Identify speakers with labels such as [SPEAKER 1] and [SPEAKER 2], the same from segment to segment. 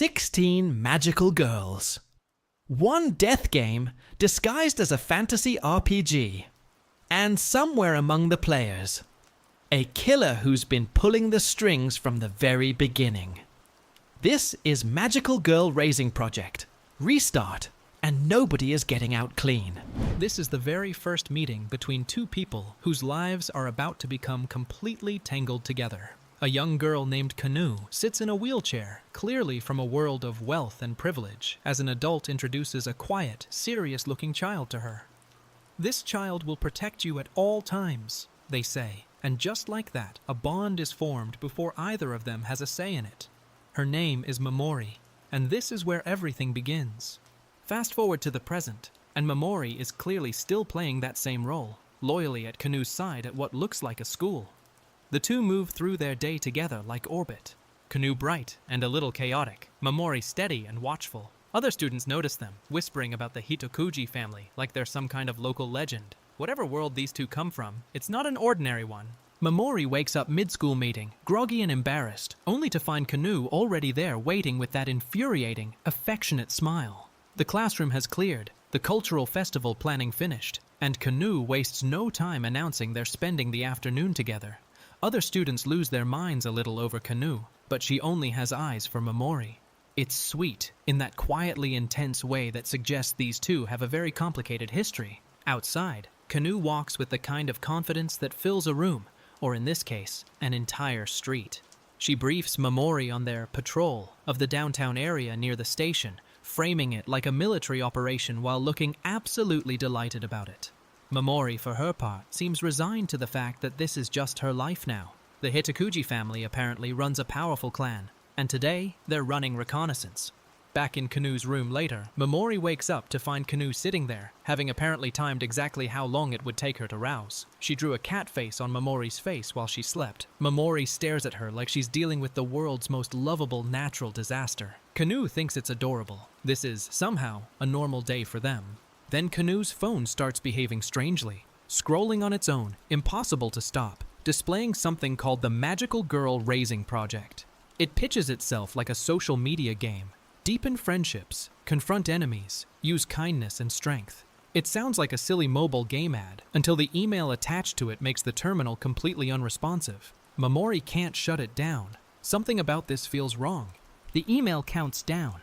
[SPEAKER 1] 16 magical girls. One death game disguised as a fantasy RPG. And somewhere among the players, a killer who's been pulling the strings from the very beginning. This is Magical Girl Raising Project. Restart, and nobody is getting out clean.
[SPEAKER 2] This is the very first meeting between two people whose lives are about to become completely tangled together. A young girl named Kanu sits in a wheelchair, clearly from a world of wealth and privilege, as an adult introduces a quiet, serious-looking child to her. This child will protect you at all times, they say, and just like that, a bond is formed before either of them has a say in it. Her name is Momori, and this is where everything begins. Fast forward to the present, and Momori is clearly still playing that same role, loyally at Kanu's side at what looks like a school. The two move through their day together like orbit. Kanu bright and a little chaotic, Momori steady and watchful. Other students notice them, whispering about the Hitokuji family like they're some kind of local legend. Whatever world these two come from, it's not an ordinary one. Momori wakes up mid-school meeting, groggy and embarrassed, only to find Kanu already there waiting with that infuriating, affectionate smile. The classroom has cleared, the cultural festival planning finished, and Kanu wastes no time announcing they're spending the afternoon together. Other students lose their minds a little over Kanu, but she only has eyes for Momori. It's sweet, in that quietly intense way that suggests these two have a very complicated history. Outside, Kanu walks with the kind of confidence that fills a room, or in this case, an entire street. She briefs Momori on their patrol of the downtown area near the station, framing it like a military operation while looking absolutely delighted about it. Momori, for her part, seems resigned to the fact that this is just her life now. The Hitokuji family apparently runs a powerful clan, and today they're running reconnaissance. Back in Kanu's room later, Momori wakes up to find Kanu sitting there, having apparently timed exactly how long it would take her to rouse. She drew a cat face on Momori's face while she slept. Momori stares at her like she's dealing with the world's most lovable natural disaster. Kanu thinks it's adorable. This is, somehow, a normal day for them. Then Kanu's phone starts behaving strangely, scrolling on its own, impossible to stop, displaying something called the Magical Girl Raising Project. It pitches itself like a social media game. Deepen friendships, confront enemies, use kindness and strength. It sounds like a silly mobile game ad, until the email attached to it makes the terminal completely unresponsive. Momori can't shut it down. Something about this feels wrong. The email counts down,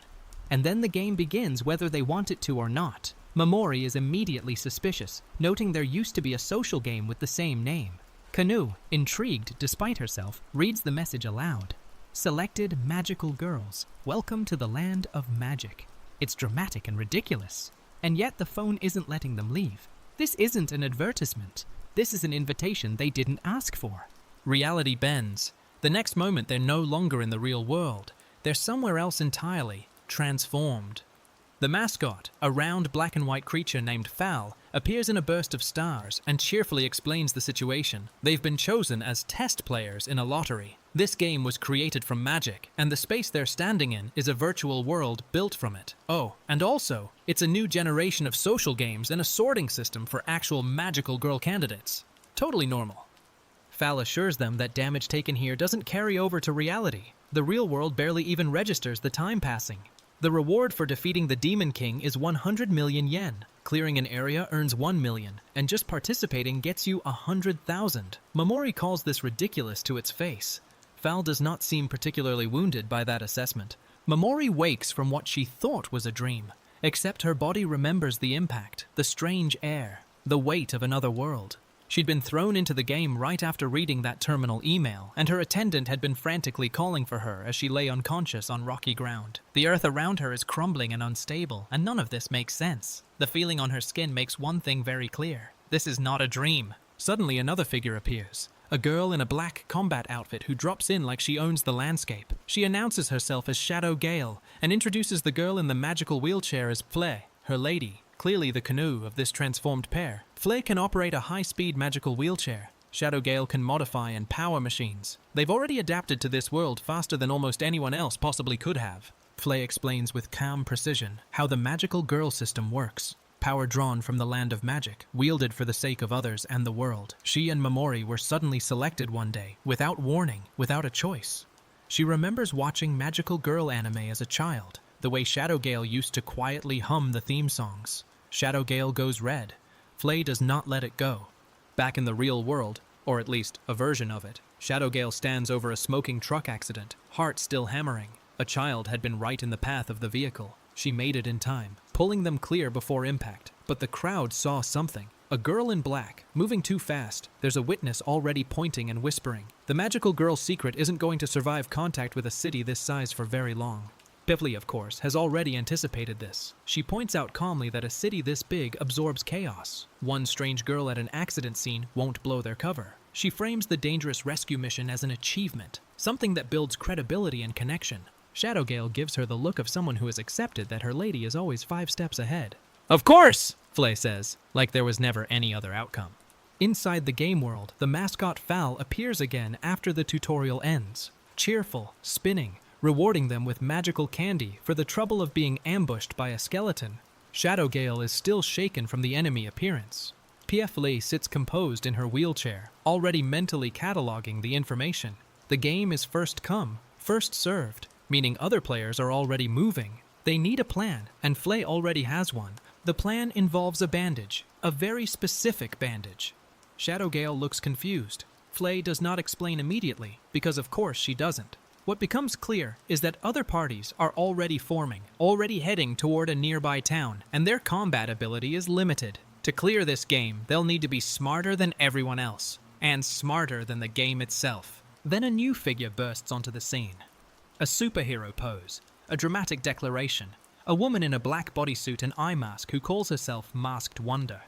[SPEAKER 2] and then the game begins whether they want it to or not. Momori is immediately suspicious, noting there used to be a social game with the same name. Kanu, intrigued despite herself, reads the message aloud. Selected magical girls, welcome to the land of magic. It's dramatic and ridiculous. And yet the phone isn't letting them leave. This isn't an advertisement. This is an invitation they didn't ask for. Reality bends. The next moment they're no longer in the real world. They're somewhere else entirely, transformed. The mascot, a round black and white creature named Fal, appears in a burst of stars and cheerfully explains the situation. They've been chosen as test players in a lottery. This game was created from magic, and the space they're standing in is a virtual world built from it. Oh, and also, it's a new generation of social games and a sorting system for actual magical girl candidates. Totally normal. Fal assures them that damage taken here doesn't carry over to reality. The real world barely even registers the time passing. The reward for defeating the Demon King is 100 million yen. Clearing an area earns 1 million, and just participating gets you 100,000. Momori calls this ridiculous to its face. Fal does not seem particularly wounded by that assessment. Momori wakes from what she thought was a dream, except her body remembers the impact, the strange air, the weight of another world. She'd been thrown into the game right after reading that terminal email, and her attendant had been frantically calling for her as she lay unconscious on rocky ground. The earth around her is crumbling and unstable, and none of this makes sense. The feeling on her skin makes one thing very clear. This is not a dream. Suddenly another figure appears. A girl in a black combat outfit who drops in like she owns the landscape. She announces herself as Shadow Gale, and introduces the girl in the magical wheelchair as Flay, her lady. Clearly the Kanu of this transformed pair. Flay can operate a high-speed magical wheelchair. Shadow Gale can modify and power machines. They've already adapted to this world faster than almost anyone else possibly could have. Flay explains with calm precision how the magical girl system works. Power drawn from the land of magic, wielded for the sake of others and the world. She and Momori were suddenly selected one day, without warning, without a choice. She remembers watching Magical Girl anime as a child, the way Shadowgale used to quietly hum the theme songs. Shadowgale goes red. Flay does not let it go. Back in the real world, or at least a version of it, Shadowgale stands over a smoking truck accident, heart still hammering. A child had been right in the path of the vehicle. She made it in time, pulling them clear before impact. But the crowd saw something. A girl in black, moving too fast. There's a witness already pointing and whispering. The magical girl's secret isn't going to survive contact with a city this size for very long. Pivley, of course, has already anticipated this. She points out calmly that a city this big absorbs chaos. One strange girl at an accident scene won't blow their cover. She frames the dangerous rescue mission as an achievement, something that builds credibility and connection. Shadowgale gives her the look of someone who has accepted that her lady is always 5 steps ahead. "Of course!" Flay says, like there was never any other outcome. Inside the game world, the mascot Fal appears again after the tutorial ends. Cheerful, spinning, rewarding them with magical candy for the trouble of being ambushed by a skeleton. Shadowgale is still shaken from the enemy appearance. Flay sits composed in her wheelchair, already mentally cataloging the information. The game is first come, first served, meaning other players are already moving. They need a plan, and Flay already has one. The plan involves a bandage, a very specific bandage. Shadowgale looks confused. Flay does not explain immediately, because of course she doesn't. What becomes clear is that other parties are already forming, already heading toward a nearby town, and their combat ability is limited. To clear this game, they'll need to be smarter than everyone else, and smarter than the game itself. Then a new figure bursts onto the scene. A superhero pose, a dramatic declaration, a woman in a black bodysuit and eye mask who calls herself Masked Wonder.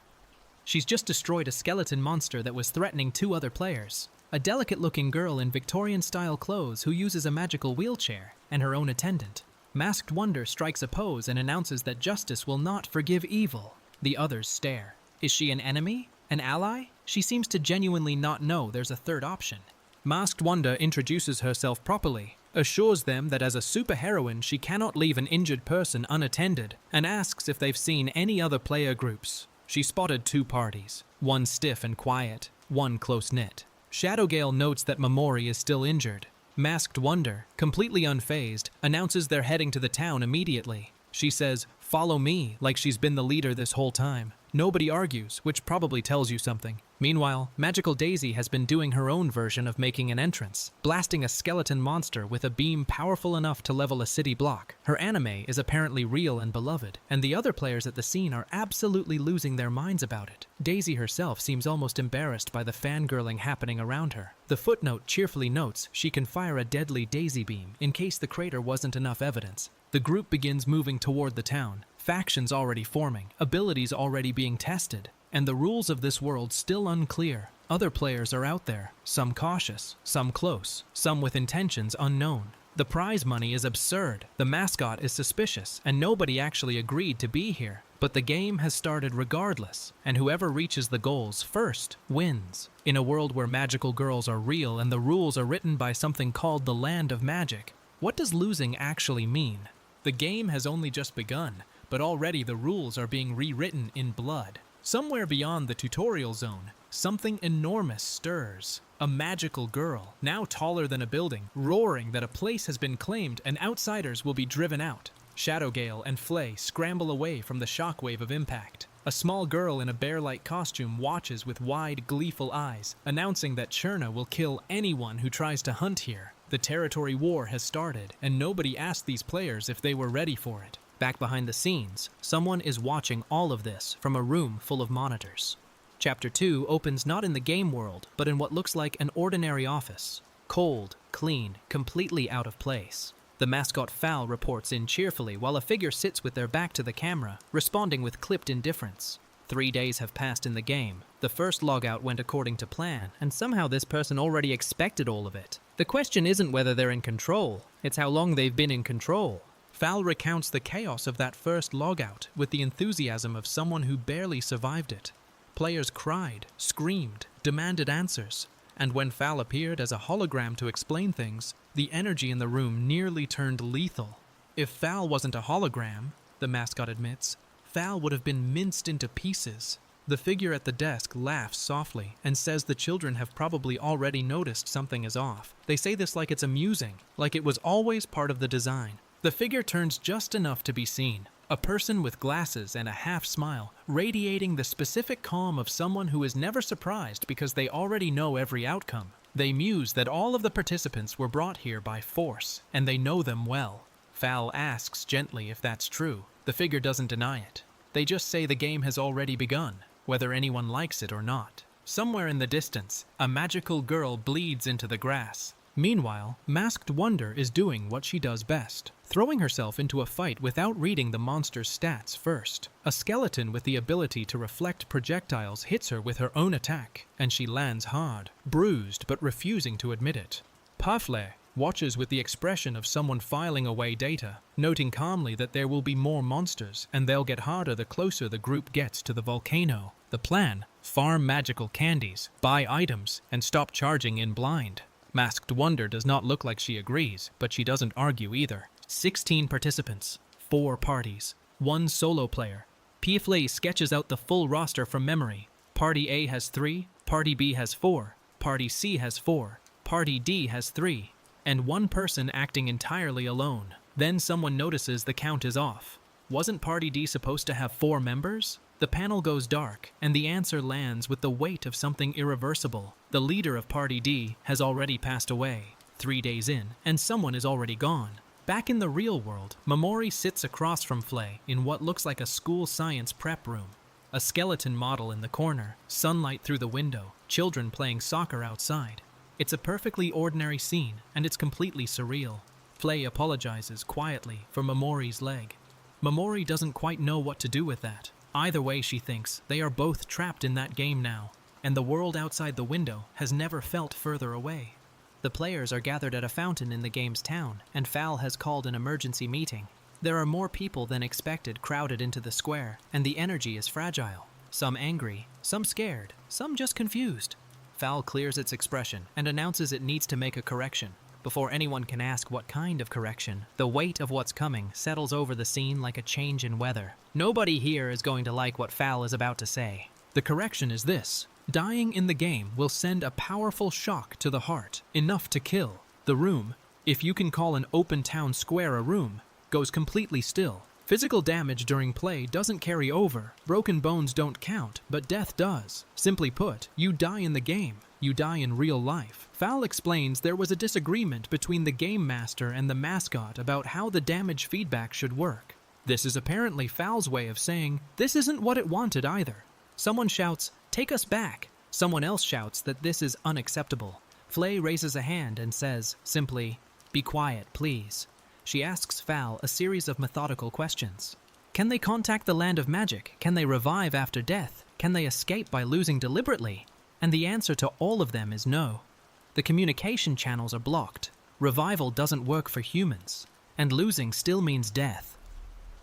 [SPEAKER 2] She's just destroyed a skeleton monster that was threatening 2 other players. A delicate-looking girl in Victorian-style clothes who uses a magical wheelchair, and her own attendant. Masked Wonder strikes a pose and announces that justice will not forgive evil. The others stare. Is she an enemy? An ally? She seems to genuinely not know there's a third option. Masked Wonder introduces herself properly, assures them that as a superheroine she cannot leave an injured person unattended, and asks if they've seen any other player groups. She spotted 2 parties, one stiff and quiet, one close-knit. Shadowgale notes that Momori is still injured. Masked Wonder, completely unfazed, announces they're heading to the town immediately. She says, "Follow me," like she's been the leader this whole time. Nobody argues, which probably tells you something. Meanwhile, Magical Daisy has been doing her own version of making an entrance, blasting a skeleton monster with a beam powerful enough to level a city block. Her anime is apparently real and beloved, and the other players at the scene are absolutely losing their minds about it. Daisy herself seems almost embarrassed by the fangirling happening around her. The footnote cheerfully notes she can fire a deadly Daisy beam in case the crater wasn't enough evidence. The group begins moving toward the town. Factions already forming, abilities already being tested, and the rules of this world still unclear. Other players are out there, some cautious, some close, some with intentions unknown. The prize money is absurd, the mascot is suspicious, and nobody actually agreed to be here. But the game has started regardless, and whoever reaches the goals first wins. In a world where magical girls are real and the rules are written by something called the Land of Magic, what does losing actually mean? The game has only just begun, but already the rules are being rewritten in blood. Somewhere beyond the tutorial zone, something enormous stirs. A magical girl, now taller than a building, roaring that a place has been claimed and outsiders will be driven out. Shadowgale and Flay scramble away from the shockwave of impact. A small girl in a bear-like costume watches with wide, gleeful eyes, announcing that Cherna will kill anyone who tries to hunt here. The territory war has started, and nobody asked these players if they were ready for it. Back behind the scenes, someone is watching all of this from a room full of monitors. Chapter 2 opens not in the game world, but in what looks like an ordinary office. Cold, clean, completely out of place. The mascot Fal reports in cheerfully while a figure sits with their back to the camera, responding with clipped indifference. 3 days have passed in the game. The first logout went according to plan, and somehow this person already expected all of it. The question isn't whether they're in control, it's how long they've been in control. Fal recounts the chaos of that first logout with the enthusiasm of someone who barely survived it. Players cried, screamed, demanded answers, and when Fal appeared as a hologram to explain things, the energy in the room nearly turned lethal. If Fal wasn't a hologram, the mascot admits, Fal would have been minced into pieces. The figure at the desk laughs softly and says the children have probably already noticed something is off. They say this like it's amusing, like it was always part of the design. The figure turns just enough to be seen. A person with glasses and a half smile, radiating the specific calm of someone who is never surprised because they already know every outcome. They muse that all of the participants were brought here by force, and they know them well. Fal asks gently if that's true. The figure doesn't deny it. They just say the game has already begun, whether anyone likes it or not. Somewhere in the distance, a magical girl bleeds into the grass. Meanwhile, Masked Wonder is doing what she does best, throwing herself into a fight without reading the monster's stats first. A skeleton with the ability to reflect projectiles hits her with her own attack, and she lands hard, bruised but refusing to admit it. Pafle watches with the expression of someone filing away data, noting calmly that there will be more monsters, and they'll get harder the closer the group gets to the volcano. The plan? Farm magical candies, buy items, and stop charging in blind. Masked Wonder does not look like she agrees, but she doesn't argue either. 16 participants, 4 parties, 1 solo player. Pafle sketches out the full roster from memory. Party A has 3, Party B has 4, Party C has 4, Party D has 3, and 1 person acting entirely alone. Then someone notices the count is off. Wasn't Party D supposed to have 4 members? The panel goes dark, and the answer lands with the weight of something irreversible. The leader of Party D has already passed away, 3 days in, and someone is already gone. Back in the real world, Momori sits across from Flay in what looks like a school science prep room. A skeleton model in the corner, sunlight through the window, children playing soccer outside. It's a perfectly ordinary scene, and it's completely surreal. Flay apologizes quietly for Momori's leg. Momori doesn't quite know what to do with that. Either way, she thinks, they are both trapped in that game now, and the world outside the window has never felt further away. The players are gathered at a fountain in the game's town, and Fal has called an emergency meeting. There are more people than expected crowded into the square, and the energy is fragile. Some angry, some scared, some just confused. Fal clears its expression and announces it needs to make a correction. Before anyone can ask what kind of correction, the weight of what's coming settles over the scene like a change in weather. Nobody here is going to like what Fal is about to say. The correction is this: dying in the game will send a powerful shock to the heart, enough to kill. The room, if you can call an open town square a room, goes completely still. Physical damage during play doesn't carry over. Broken bones don't count, but death does. Simply put, you die in the game. You die in real life. Fal explains there was a disagreement between the game master and the mascot about how the damage feedback should work. This is apparently Fal's way of saying, this isn't what it wanted either. Someone shouts, "Take us back." Someone else shouts that this is unacceptable. Flay raises a hand and says, simply, "Be quiet, please." She asks Fal a series of methodical questions. Can they contact the land of magic? Can they revive after death? Can they escape by losing deliberately? And the answer to all of them is no. The communication channels are blocked. Revival doesn't work for humans. And losing still means death.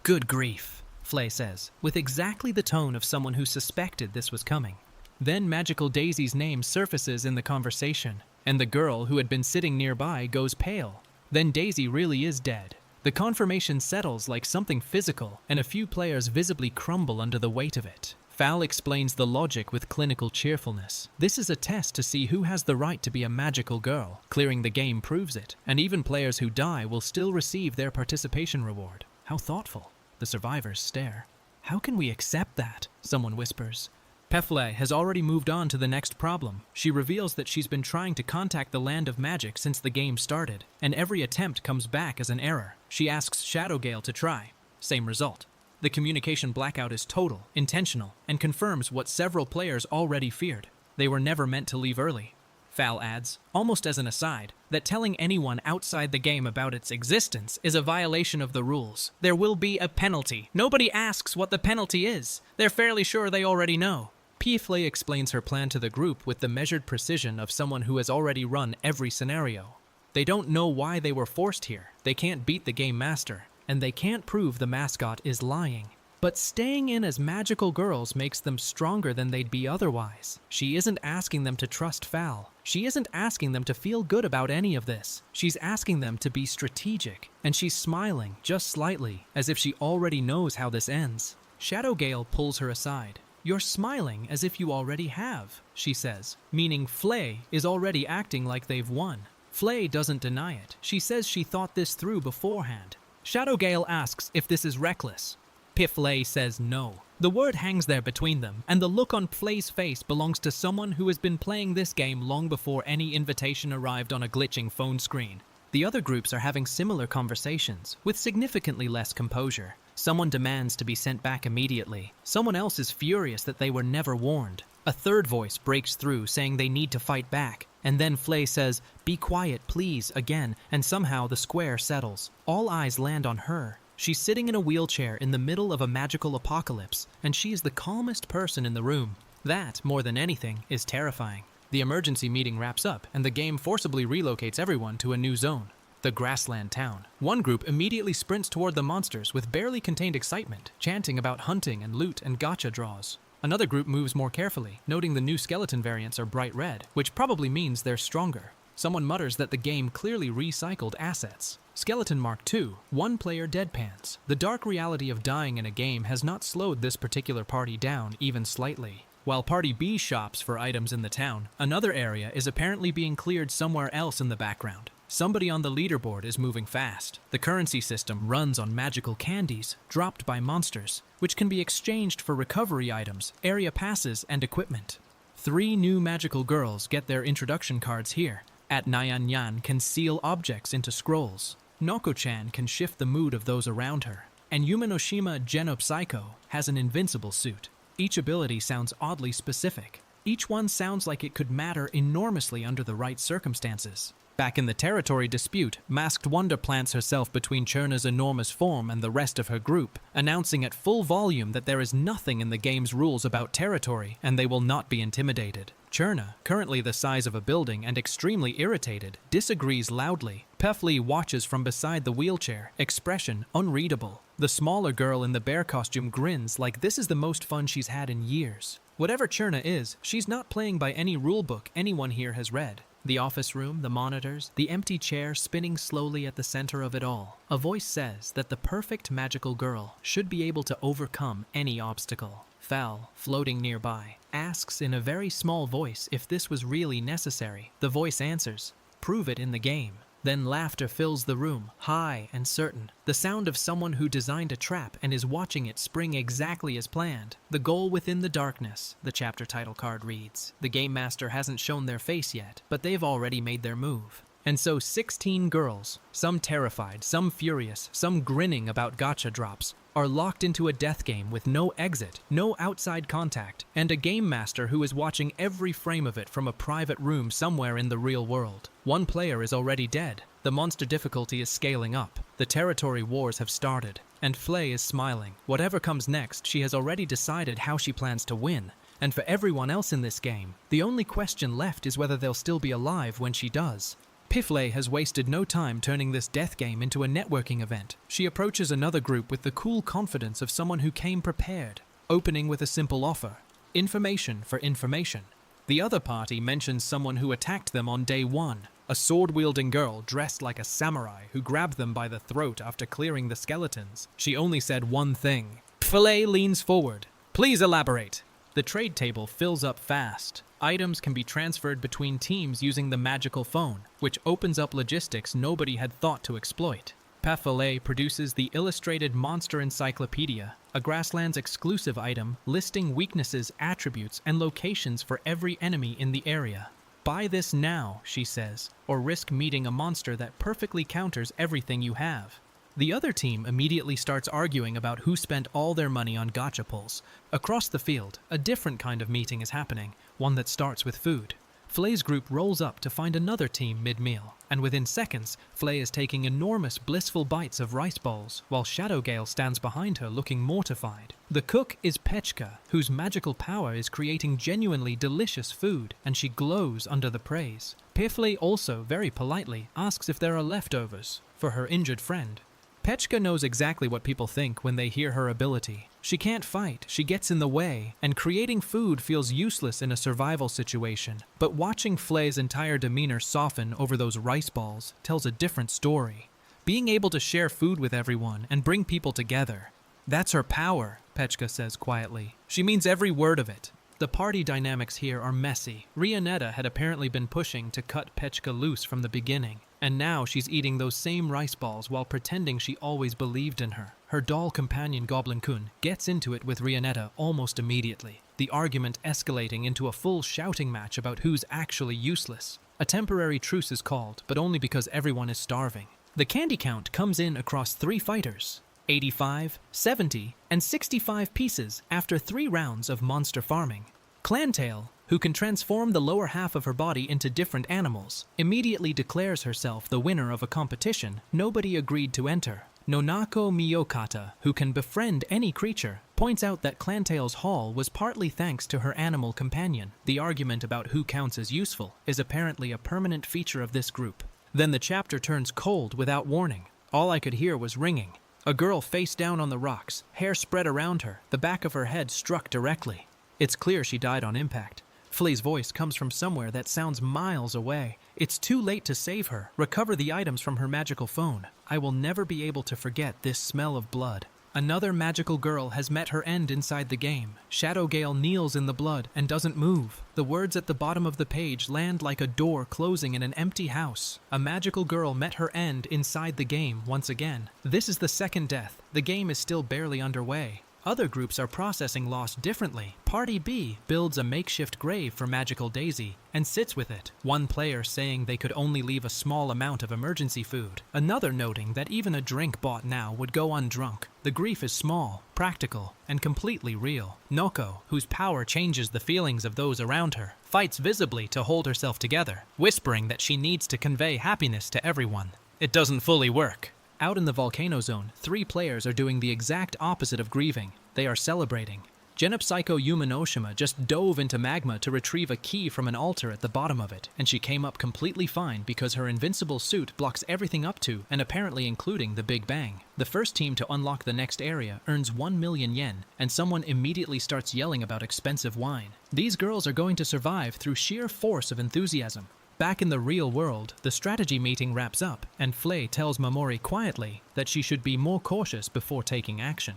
[SPEAKER 2] Good grief, Flay says, with exactly the tone of someone who suspected this was coming. Then Magical Daisy's name surfaces in the conversation, and the girl who had been sitting nearby goes pale. Then Daisy really is dead. The confirmation settles like something physical, and a few players visibly crumble under the weight of it. Fal explains the logic with clinical cheerfulness. This is a test to see who has the right to be a magical girl. Clearing the game proves it, and even players who die will still receive their participation reward. How thoughtful. The survivors stare. How can we accept that? Someone whispers. Pefle has already moved on to the next problem. She reveals that she's been trying to contact the land of magic since the game started, and every attempt comes back as an error. She asks Shadowgale to try. Same result. The communication blackout is total, intentional, and confirms what several players already feared. They were never meant to leave early. Fal adds, almost as an aside, that telling anyone outside the game about its existence is a violation of the rules. There will be a penalty. Nobody asks what the penalty is. They're fairly sure they already know. Pfle explains her plan to the group with the measured precision of someone who has already run every scenario. They don't know why they were forced here. They can't beat the game master, and they can't prove the mascot is lying. But staying in as magical girls makes them stronger than they'd be otherwise. She isn't asking them to trust Fal. She isn't asking them to feel good about any of this. She's asking them to be strategic, and she's smiling, just slightly, as if she already knows how this ends. Shadowgale pulls her aside. "You're smiling as if you already have," she says, meaning Flay is already acting like they've won. Flay doesn't deny it. She says she thought this through beforehand. Shadowgale asks if this is reckless. Flay says no. The word hangs there between them, and the look on Flay's face belongs to someone who has been playing this game long before any invitation arrived on a glitching phone screen. The other groups are having similar conversations, with significantly less composure. Someone demands to be sent back immediately. Someone else is furious that they were never warned. A third voice breaks through, saying they need to fight back. And then Flay says, "Be quiet, please," again, and somehow the square settles. All eyes land on her. She's sitting in a wheelchair in the middle of a magical apocalypse, and she is the calmest person in the room. That, more than anything, is terrifying. The emergency meeting wraps up, and the game forcibly relocates everyone to a new zone, the grassland town. One group immediately sprints toward the monsters with barely contained excitement, chanting about hunting and loot and gacha draws. Another group moves more carefully, noting the new skeleton variants are bright red, which probably means they're stronger. Someone mutters that the game clearly recycled assets. Skeleton Mark II, one-player deadpans. The dark reality of dying in a game has not slowed this particular party down even slightly. While Party B shops for items in the town, another area is apparently being cleared somewhere else in the background. Somebody on the leaderboard is moving fast. The currency system runs on magical candies, dropped by monsters, which can be exchanged for recovery items, area passes, and equipment. 3 new magical girls get their introduction cards here. At Nyan can seal objects into scrolls. Noko-chan can shift the mood of those around her. And Yumenoshima Genopsycho has an invincible suit. Each ability sounds oddly specific. Each one sounds like it could matter enormously under the right circumstances. Back in the territory dispute, Masked Wonder plants herself between Churna's enormous form and the rest of her group, announcing at full volume that there is nothing in the game's rules about territory and they will not be intimidated. Churna, currently the size of a building and extremely irritated, disagrees loudly. Pefli watches from beside the wheelchair, expression unreadable. The smaller girl in the bear costume grins like this is the most fun she's had in years. Whatever Churna is, she's not playing by any rulebook anyone here has read. The office room, the monitors, the empty chair spinning slowly at the center of it all. A voice says that the perfect magical girl should be able to overcome any obstacle. Fal, floating nearby, asks in a very small voice if this was really necessary. The voice answers, "Prove it in the game." Then laughter fills the room, high and certain. The sound of someone who designed a trap and is watching it spring exactly as planned. The goal within the darkness, the chapter title card reads. The game master hasn't shown their face yet, but they've already made their move. And so 16 girls, some terrified, some furious, some grinning about gacha drops, are locked into a death game with no exit, no outside contact, and a game master who is watching every frame of it from a private room somewhere in the real world. One player is already dead. The monster difficulty is scaling up. The territory wars have started, and Flay is smiling. Whatever comes next, she has already decided how she plans to win. And for everyone else in this game, the only question left is whether they'll still be alive when she does. Piflay has wasted no time turning this death game into a networking event. She approaches another group with the cool confidence of someone who came prepared, opening with a simple offer. Information for information. The other party mentions someone who attacked them on day 1, a sword-wielding girl dressed like a samurai who grabbed them by the throat after clearing the skeletons. She only said one thing. Piflay leans forward. "Please elaborate." The trade table fills up fast. Items can be transferred between teams using the magical phone, which opens up logistics nobody had thought to exploit. Pafalay produces the Illustrated Monster Encyclopedia, a Grasslands exclusive item listing weaknesses, attributes, and locations for every enemy in the area. Buy this now, she says, or risk meeting a monster that perfectly counters everything you have. The other team immediately starts arguing about who spent all their money on gacha pulls. Across the field, a different kind of meeting is happening, one that starts with food. Flay's group rolls up to find another team mid-meal, and within seconds, Flay is taking enormous blissful bites of rice bowls, while Shadowgale stands behind her looking mortified. The cook is Pechka, whose magical power is creating genuinely delicious food, and she glows under the praise. Piflay also, very politely, asks if there are leftovers for her injured friend. Pechka knows exactly what people think when they hear her ability. She can't fight, she gets in the way, and creating food feels useless in a survival situation. But watching Flay's entire demeanor soften over those rice balls tells a different story. Being able to share food with everyone and bring people together. That's her power, Pechka says quietly. She means every word of it. The party dynamics here are messy. Rionetta had apparently been pushing to cut Pechka loose from the beginning, and now she's eating those same rice balls while pretending she always believed in her. Her doll companion Goblin-kun gets into it with Rionetta almost immediately, the argument escalating into a full shouting match about who's actually useless. A temporary truce is called, but only because everyone is starving. The candy count comes in across 3 fighters. 85, 70, and 65 pieces after 3 rounds of monster farming. Clantail, who can transform the lower half of her body into different animals, immediately declares herself the winner of a competition nobody agreed to enter. Nonako Miyokata, who can befriend any creature, points out that Clantail's haul was partly thanks to her animal companion. The argument about who counts as useful is apparently a permanent feature of this group. Then the chapter turns cold without warning. All I could hear was ringing. A girl face down on the rocks, hair spread around her, the back of her head struck directly. It's clear she died on impact. Flea's voice comes from somewhere that sounds miles away. It's too late to save her, recover the items from her magical phone. I will never be able to forget this smell of blood. Another magical girl has met her end inside the game. Shadowgale kneels in the blood and doesn't move. The words at the bottom of the page land like a door closing in an empty house. A magical girl met her end inside the game once again. This is the second death. The game is still barely underway. Other groups are processing loss differently. Party B builds a makeshift grave for Magical Daisy and sits with it, one player saying they could only leave a small amount of emergency food, another noting that even a drink bought now would go undrunk. The grief is small, practical, and completely real. Noko, whose power changes the feelings of those around her, fights visibly to hold herself together, whispering that she needs to convey happiness to everyone. It doesn't fully work. Out in the volcano zone, 3 players are doing the exact opposite of grieving. They are celebrating. Genopsycho Yumanoshima just dove into magma to retrieve a key from an altar at the bottom of it, and she came up completely fine because her invincible suit blocks everything up to, and apparently including the Big Bang. The first team to unlock the next area earns 1 million yen, and someone immediately starts yelling about expensive wine. These girls are going to survive through sheer force of enthusiasm. Back in the real world, the strategy meeting wraps up, and Flay tells Mamori quietly that she should be more cautious before taking action.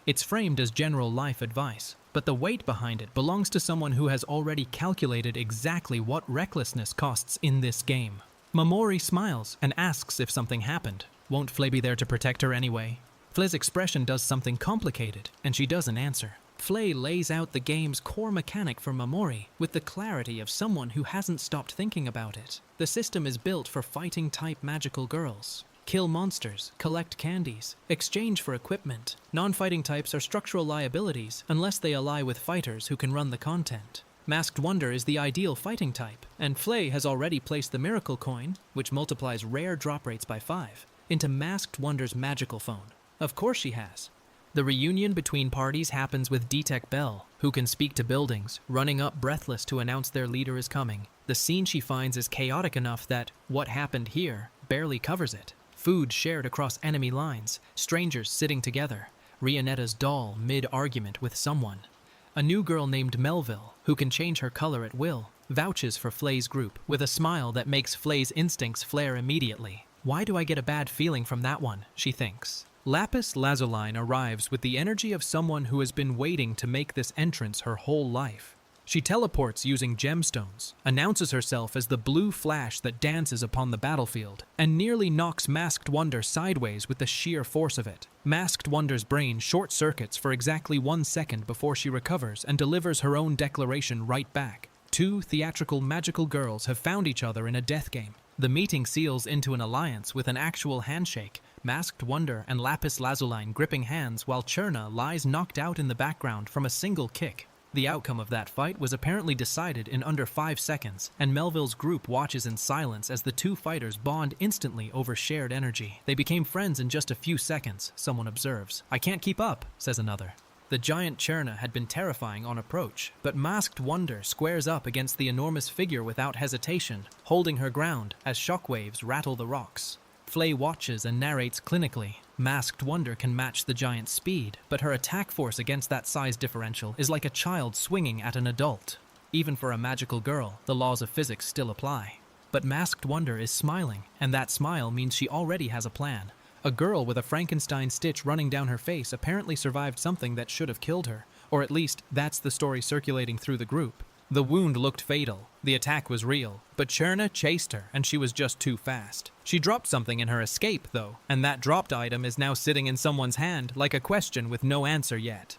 [SPEAKER 2] It's framed as general life advice, but the weight behind it belongs to someone who has already calculated exactly what recklessness costs in this game. Mamori smiles and asks if something happened. Won't Flay be there to protect her anyway? Flay's expression does something complicated, and she doesn't answer. Flay lays out the game's core mechanic for Mamori with the clarity of someone who hasn't stopped thinking about it. The system is built for fighting-type magical girls. Kill monsters, collect candies, exchange for equipment. Non-fighting types are structural liabilities unless they ally with fighters who can run the content. Masked Wonder is the ideal fighting type, and Flay has already placed the Miracle Coin, which multiplies rare drop rates by 5, into Masked Wonder's magical phone. Of course she has. The reunion between parties happens with Detec Bell, who can speak to buildings, running up breathless to announce their leader is coming. The scene she finds is chaotic enough that what happened here barely covers it. Food shared across enemy lines, strangers sitting together, Rionetta's doll mid-argument with someone. A new girl named Melville, who can change her color at will, vouches for Flay's group with a smile that makes Flay's instincts flare immediately. Why do I get a bad feeling from that one, she thinks. Lapis Lazuli arrives with the energy of someone who has been waiting to make this entrance her whole life. She teleports using gemstones, announces herself as the blue flash that dances upon the battlefield, and nearly knocks Masked Wonder sideways with the sheer force of it. Masked Wonder's brain short-circuits for exactly 1 second before she recovers and delivers her own declaration right back. 2 theatrical magical girls have found each other in a death game. The meeting seals into an alliance with an actual handshake, Masked Wonder and Lapis Lazuli gripping hands while Cherna lies knocked out in the background from a single kick. The outcome of that fight was apparently decided in under 5 seconds, and Melville's group watches in silence as the 2 fighters bond instantly over shared energy. They became friends in just a few seconds, someone observes. I can't keep up, says another. The giant Cherna had been terrifying on approach, but Masked Wonder squares up against the enormous figure without hesitation, holding her ground as shockwaves rattle the rocks. Flay watches and narrates clinically. Masked Wonder can match the giant's speed, but her attack force against that size differential is like a child swinging at an adult. Even for a magical girl, the laws of physics still apply. But Masked Wonder is smiling, and that smile means she already has a plan. A girl with a Frankenstein stitch running down her face apparently survived something that should have killed her, or at least that's the story circulating through the group. The wound looked fatal, the attack was real, but Cherna chased her and she was just too fast. She dropped something in her escape though, and that dropped item is now sitting in someone's hand like a question with no answer yet.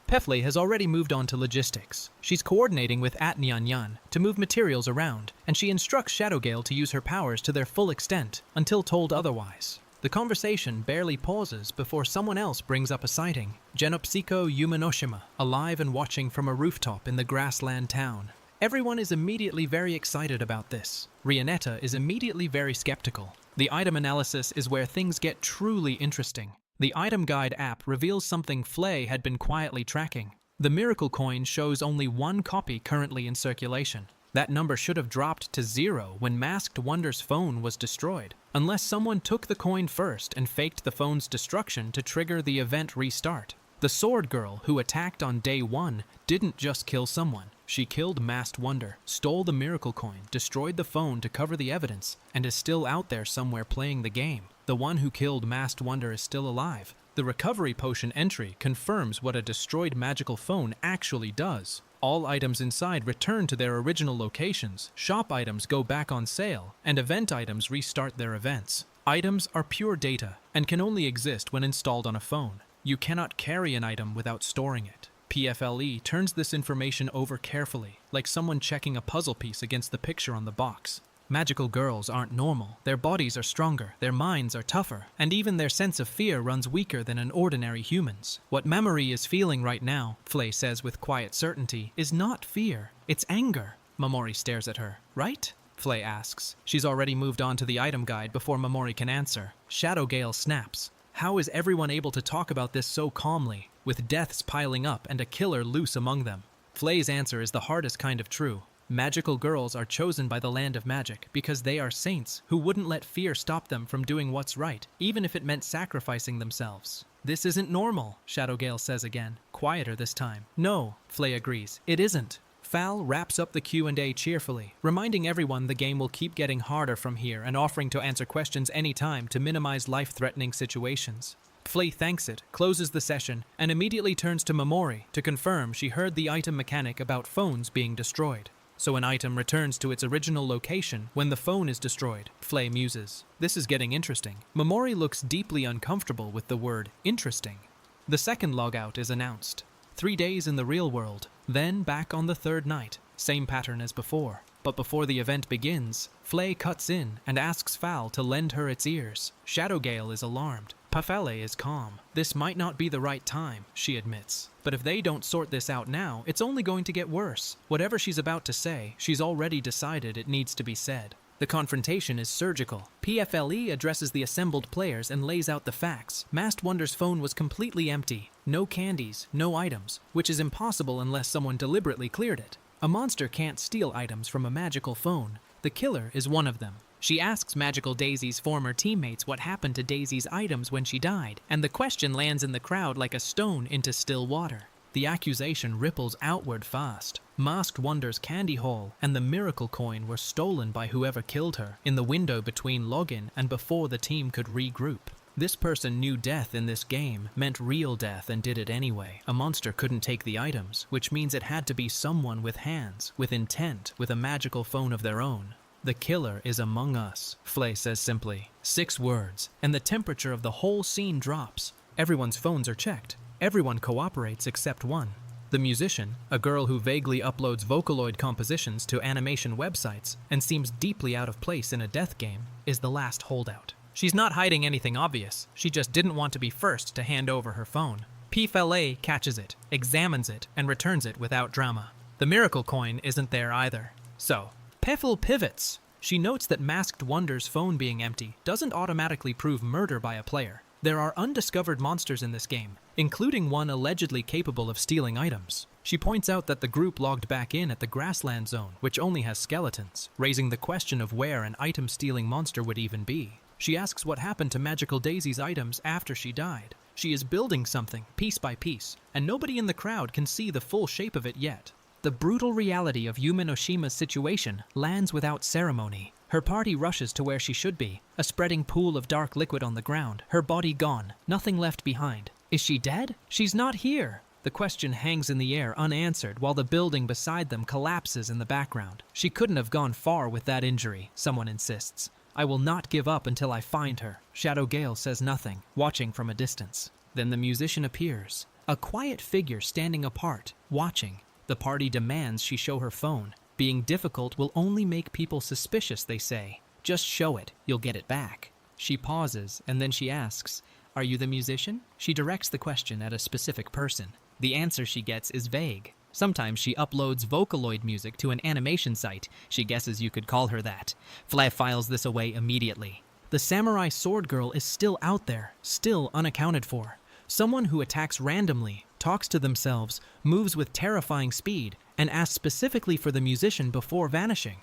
[SPEAKER 2] Pefle has already moved on to logistics. She's coordinating with Atnyan to move materials around, and she instructs Shadowgale to use her powers to their full extent until told otherwise. The conversation barely pauses before someone else brings up a sighting. Genopsiko Yumanoshima, alive and watching from a rooftop in the grassland town. Everyone is immediately very excited about this. Rionetta is immediately very skeptical. The item analysis is where things get truly interesting. The item guide app reveals something Flay had been quietly tracking. The miracle coin shows only one copy currently in circulation. That number should have dropped to 0 when Masked Wonder's phone was destroyed, unless someone took the coin first and faked the phone's destruction to trigger the event restart. The sword girl who attacked on day 1 didn't just kill someone. She killed Masked Wonder, stole the miracle coin, destroyed the phone to cover the evidence, and is still out there somewhere playing the game. The one who killed Masked Wonder is still alive. The recovery potion entry confirms what a destroyed magical phone actually does. All items inside return to their original locations, shop items go back on sale, and event items restart their events. Items are pure data and can only exist when installed on a phone. You cannot carry an item without storing it. PFLE turns this information over carefully, like someone checking a puzzle piece against the picture on the box. Magical girls aren't normal. Their bodies are stronger, their minds are tougher, and even their sense of fear runs weaker than an ordinary human's. What Mamoru is feeling right now, Flay says with quiet certainty, is not fear, it's anger. Mamoru stares at her. Right? Flay asks. She's already moved on to the item guide before Mamoru can answer. Shadowgale snaps. How is everyone able to talk about this so calmly, with deaths piling up and a killer loose among them? Flay's answer is the hardest kind of true. Magical girls are chosen by the land of magic because they are saints who wouldn't let fear stop them from doing what's right, even if it meant sacrificing themselves. This isn't normal, Shadowgale says again, quieter this time. No, Flay agrees, it isn't. Fal wraps up the Q&A cheerfully, reminding everyone the game will keep getting harder from here and offering to answer questions anytime to minimize life-threatening situations. Flay thanks it, closes the session, and immediately turns to Mamoru to confirm she heard the item mechanic about phones being destroyed. So an item returns to its original location when the phone is destroyed, Flay muses. This is getting interesting. Mamoru looks deeply uncomfortable with the word interesting. The second logout is announced. 3 days in the real world, then back on the third night. Same pattern as before. But before the event begins, Flay cuts in and asks Fal to lend her its ears. Shadowgale is alarmed. Pafale is calm. This might not be the right time, she admits. But if they don't sort this out now, it's only going to get worse. Whatever she's about to say, she's already decided it needs to be said. The confrontation is surgical. PFLE addresses the assembled players and lays out the facts. Masked Wonder's phone was completely empty. No candies, no items, which is impossible unless someone deliberately cleared it. A monster can't steal items from a magical phone. The killer is one of them. She asks Magical Daisy's former teammates what happened to Daisy's items when she died, and the question lands in the crowd like a stone into still water. The accusation ripples outward fast. Masked Wonder's candy haul and the miracle coin were stolen by whoever killed her in the window between login and before the team could regroup. This person knew death in this game meant real death and did it anyway. A monster couldn't take the items, which means it had to be someone with hands, with intent, with a magical phone of their own. The killer is among us, Flay says simply. 6 words, and the temperature of the whole scene drops. Everyone's phones are checked. Everyone cooperates except one. The musician, a girl who vaguely uploads Vocaloid compositions to animation websites and seems deeply out of place in a death game, is the last holdout. She's not hiding anything obvious, she just didn't want to be first to hand over her phone. PFLA catches it, examines it, and returns it without drama. The miracle coin isn't there either. So, Peffel pivots. She notes that Masked Wonder's phone being empty doesn't automatically prove murder by a player. There are undiscovered monsters in this game, including one allegedly capable of stealing items. She points out that the group logged back in at the grassland zone, which only has skeletons, raising the question of where an item-stealing monster would even be. She asks what happened to Magical Daisy's items after she died. She is building something, piece by piece, and nobody in the crowd can see the full shape of it yet. The brutal reality of Yume Oshima's situation lands without ceremony. Her party rushes to where she should be, a spreading pool of dark liquid on the ground, her body gone, nothing left behind. Is she dead? She's not here! The question hangs in the air unanswered while the building beside them collapses in the background. She couldn't have gone far with that injury, someone insists. I will not give up until I find her. Shadow Gale says nothing, watching from a distance. Then the musician appears, a quiet figure standing apart, watching. The party demands she show her phone. Being difficult will only make people suspicious, they say. Just show it, you'll get it back. She pauses, and then she asks, "Are you the musician?" She directs the question at a specific person. The answer she gets is vague. Sometimes she uploads Vocaloid music to an animation site. She guesses you could call her that. Fly files this away immediately. The samurai sword girl is still out there, still unaccounted for. Someone who attacks randomly, talks to themselves, moves with terrifying speed, and asks specifically for the musician before vanishing.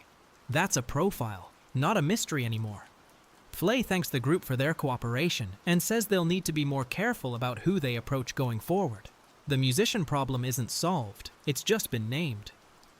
[SPEAKER 2] That's a profile, not a mystery anymore. Flay thanks the group for their cooperation and says they'll need to be more careful about who they approach going forward. The musician problem isn't solved, it's just been named.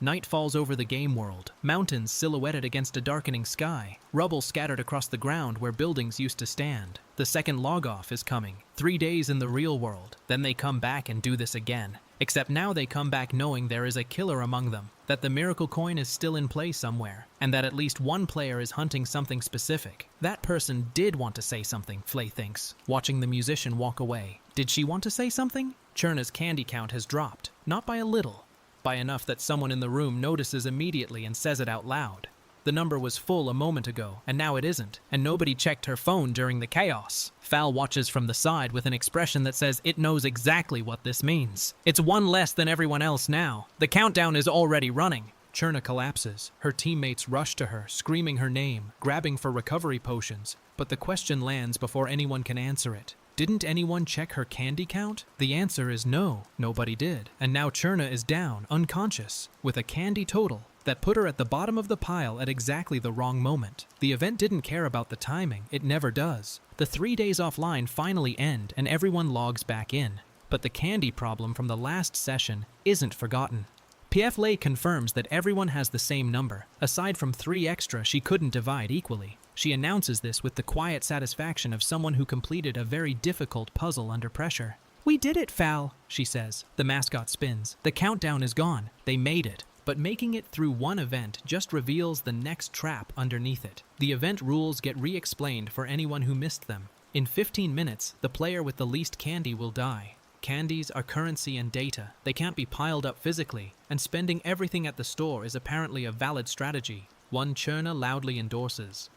[SPEAKER 2] Night falls over the game world, mountains silhouetted against a darkening sky, rubble scattered across the ground where buildings used to stand. The second log-off is coming, 3 days in the real world, then they come back and do this again. Except now they come back knowing there is a killer among them, that the miracle coin is still in play somewhere, and that at least one player is hunting something specific. That person did want to say something, Flay thinks, watching the musician walk away. Did she want to say something? Churna's candy count has dropped, not by a little, by enough that someone in the room notices immediately and says it out loud. The number was full a moment ago, and now it isn't, and nobody checked her phone during the chaos. Fal watches from the side with an expression that says it knows exactly what this means. It's one less than everyone else now. The countdown is already running. Churna collapses. Her teammates rush to her, screaming her name, grabbing for recovery potions. But the question lands before anyone can answer it. Didn't anyone check her candy count? The answer is no, nobody did. And now Churna is down, unconscious, with a candy total that put her at the bottom of the pile at exactly the wrong moment. The event didn't care about the timing, it never does. The 3 days offline finally end and everyone logs back in. But the candy problem from the last session isn't forgotten. PF Lay confirms that everyone has the same number, aside from 3 extra she couldn't divide equally. She announces this with the quiet satisfaction of someone who completed a very difficult puzzle under pressure. "We did it, Fal," she says. The mascot spins. The countdown is gone. They made it. But making it through one event just reveals the next trap underneath it. The event rules get re-explained for anyone who missed them. In 15 minutes, the player with the least candy will die. Candies are currency and data. They can't be piled up physically, and spending everything at the store is apparently a valid strategy, one Churna loudly endorses.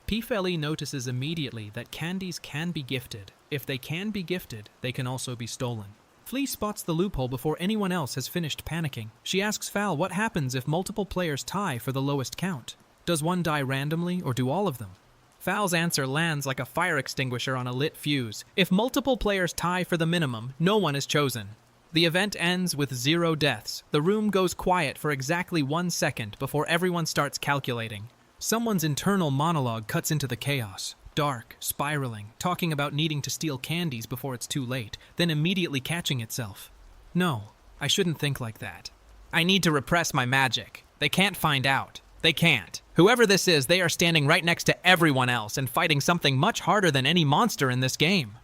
[SPEAKER 2] Pfeli notices immediately that candies can be gifted. If they can be gifted, they can also be stolen. Flea spots the loophole before anyone else has finished panicking. She asks Fal what happens if multiple players tie for the lowest count. Does one die randomly, or do all of them? Fal's answer lands like a fire extinguisher on a lit fuse. If multiple players tie for the minimum, no one is chosen. The event ends with 0 deaths. The room goes quiet for exactly 1 second before everyone starts calculating. Someone's internal monologue cuts into the chaos. Dark, spiraling, talking about needing to steal candies before it's too late, then immediately catching itself. No, I shouldn't think like that. I need to repress my magic. They can't find out. They can't. Whoever this is, they are standing right next to everyone else and fighting something much harder than any monster in this game.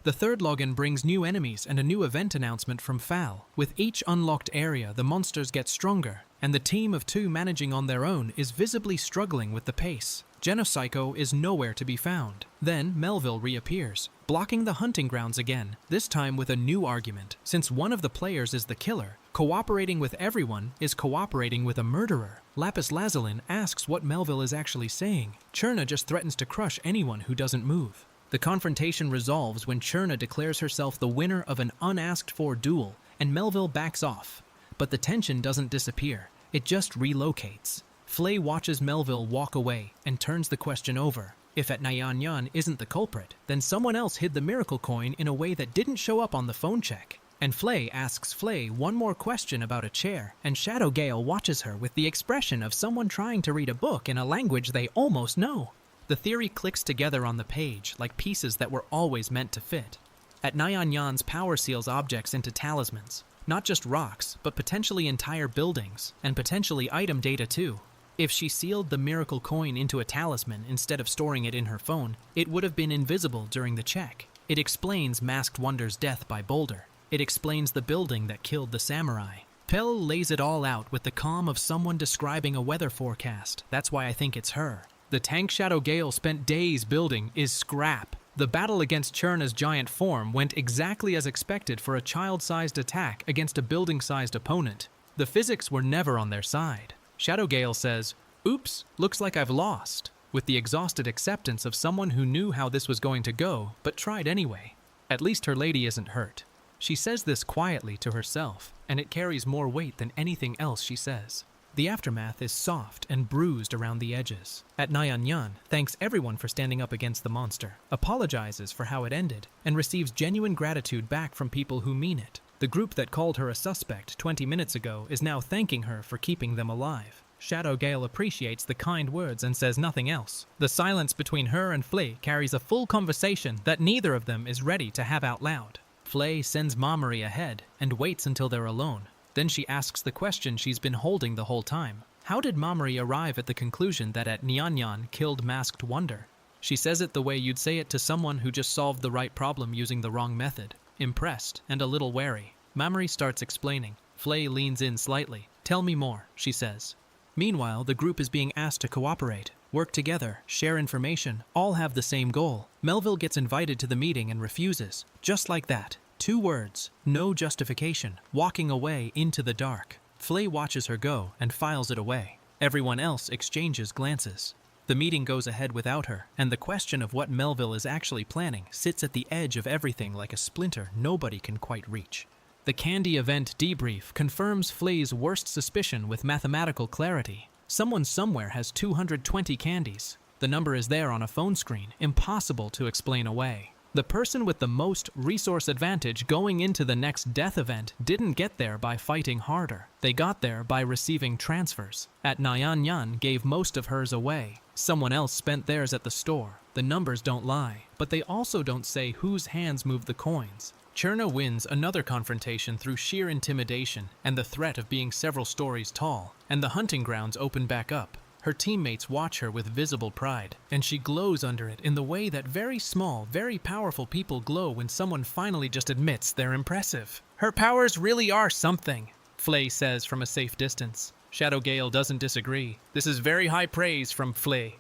[SPEAKER 2] The third login brings new enemies and a new event announcement from Fal. With each unlocked area, the monsters get stronger, and the team of 2 managing on their own is visibly struggling with the pace. Genopsycho is nowhere to be found. Then Melville reappears, blocking the hunting grounds again, this time with a new argument. Since one of the players is the killer, cooperating with everyone is cooperating with a murderer. Lapis Lazulin asks what Melville is actually saying. Churna just threatens to crush anyone who doesn't move. The confrontation resolves when Churna declares herself the winner of an unasked-for duel, and Melville backs off. But the tension doesn't disappear, it just relocates. Flay watches Melville walk away and turns the question over. If at Nyan isn't the culprit, then someone else hid the miracle coin in a way that didn't show up on the phone check. And Flay asks Flay one more question about a chair, and Shadow Gale watches her with the expression of someone trying to read a book in a language they almost know. The theory clicks together on the page like pieces that were always meant to fit. At Nyan's power seals objects into talismans. Not just rocks, but potentially entire buildings, and potentially item data too. If she sealed the miracle coin into a talisman instead of storing it in her phone, it would have been invisible during the check. It explains Masked Wonder's death by Boulder. It explains the building that killed the samurai. Pell lays it all out with the calm of someone describing a weather forecast. That's why I think it's her. The tank Shadow Gale spent days building is scrap. The battle against Cherna's giant form went exactly as expected for a child-sized attack against a building-sized opponent. The physics were never on their side. Shadow Gale says, "Oops, looks like I've lost," with the exhausted acceptance of someone who knew how this was going to go, but tried anyway. At least her lady isn't hurt. She says this quietly to herself, and it carries more weight than anything else she says. The aftermath is soft and bruised around the edges. At Nyanyan thanks everyone for standing up against the monster, apologizes for how it ended, and receives genuine gratitude back from people who mean it. The group that called her a suspect 20 minutes ago is now thanking her for keeping them alive. Shadow Gale appreciates the kind words and says nothing else. The silence between her and Flay carries a full conversation that neither of them is ready to have out loud. Flay sends Mamori ahead and waits until they're alone. Then she asks the question she's been holding the whole time. How did Mamori arrive at the conclusion that at Nyanyan killed Masked Wonder? She says it the way you'd say it to someone who just solved the right problem using the wrong method. Impressed and a little wary, Mamori starts explaining. Flay leans in slightly. "Tell me more," she says. Meanwhile, the group is being asked to cooperate, work together, share information, all have the same goal. Melville gets invited to the meeting and refuses. Just like that. 2 words, no justification, walking away into the dark. Flay watches her go and files it away. Everyone else exchanges glances. The meeting goes ahead without her, and the question of what Melville is actually planning sits at the edge of everything like a splinter nobody can quite reach. The candy event debrief confirms Flay's worst suspicion with mathematical clarity. Someone somewhere has 220 candies. The number is there on a phone screen, impossible to explain away. The person with the most resource advantage going into the next death event didn't get there by fighting harder. They got there by receiving transfers. At Nyanyan gave most of hers away. Someone else spent theirs at the store. The numbers don't lie, but they also don't say whose hands moved the coins. Cherna wins another confrontation through sheer intimidation and the threat of being several stories tall, and the hunting grounds open back up. Her teammates watch her with visible pride, and she glows under it in the way that very small, very powerful people glow when someone finally just admits they're impressive. Her powers really are something, Flay says from a safe distance. Shadow Gale doesn't disagree. This is very high praise from Flay.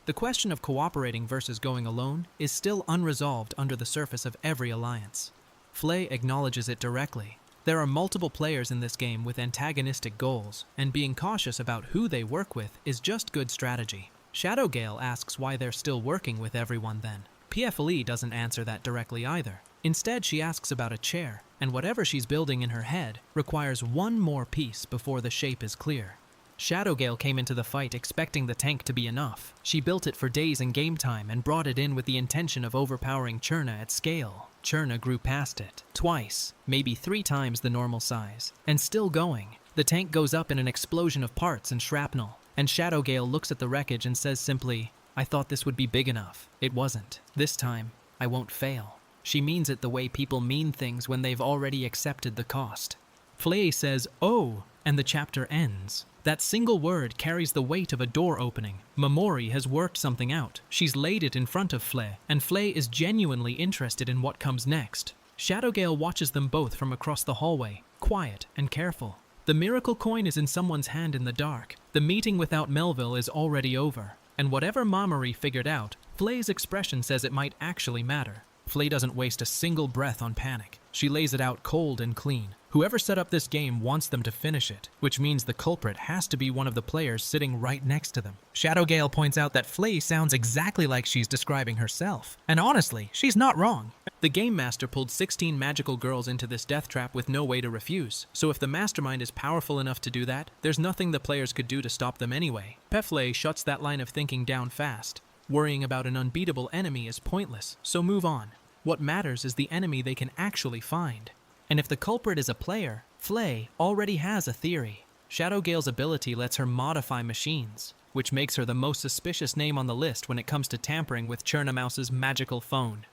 [SPEAKER 2] The question of cooperating versus going alone is still unresolved under the surface of every alliance. Flay acknowledges it directly. There are multiple players in this game with antagonistic goals, and being cautious about who they work with is just good strategy. Shadow Gale asks why they're still working with everyone then. PFLE doesn't answer that directly either. Instead, she asks about a chair, and whatever she's building in her head requires one more piece before the shape is clear. Shadow Gale came into the fight expecting the tank to be enough. She built it for days in game time and brought it in with the intention of overpowering Cherna at scale. Cherna grew past it, twice, maybe 3 times the normal size, and still going. The tank goes up in an explosion of parts and shrapnel, and Shadow Gale looks at the wreckage and says simply, "I thought this would be big enough. It wasn't. This time, I won't fail." She means it the way people mean things when they've already accepted the cost. Flay says, "Oh," and the chapter ends. That single word carries the weight of a door opening. Mamori has worked something out. She's laid it in front of Flay, and Flay is genuinely interested in what comes next. Shadow Gale watches them both from across the hallway, quiet and careful. The miracle coin is in someone's hand in the dark. The meeting without Melville is already over. And whatever Mamori figured out, Flay's expression says it might actually matter. Flay doesn't waste a single breath on panic. She lays it out cold and clean. Whoever set up this game wants them to finish it, which means the culprit has to be one of the players sitting right next to them. Shadow Gale points out that Flay sounds exactly like she's describing herself. And honestly, she's not wrong. The game master pulled 16 magical girls into this death trap with no way to refuse. So if the mastermind is powerful enough to do that, there's nothing the players could do to stop them anyway. Peflay shuts that line of thinking down fast. Worrying about an unbeatable enemy is pointless, so move on. What matters is the enemy they can actually find. And if the culprit is a player, Flay already has a theory. Shadow Gale's ability lets her modify machines, which makes her the most suspicious name on the list when it comes to tampering with Chernamouse's magical phone.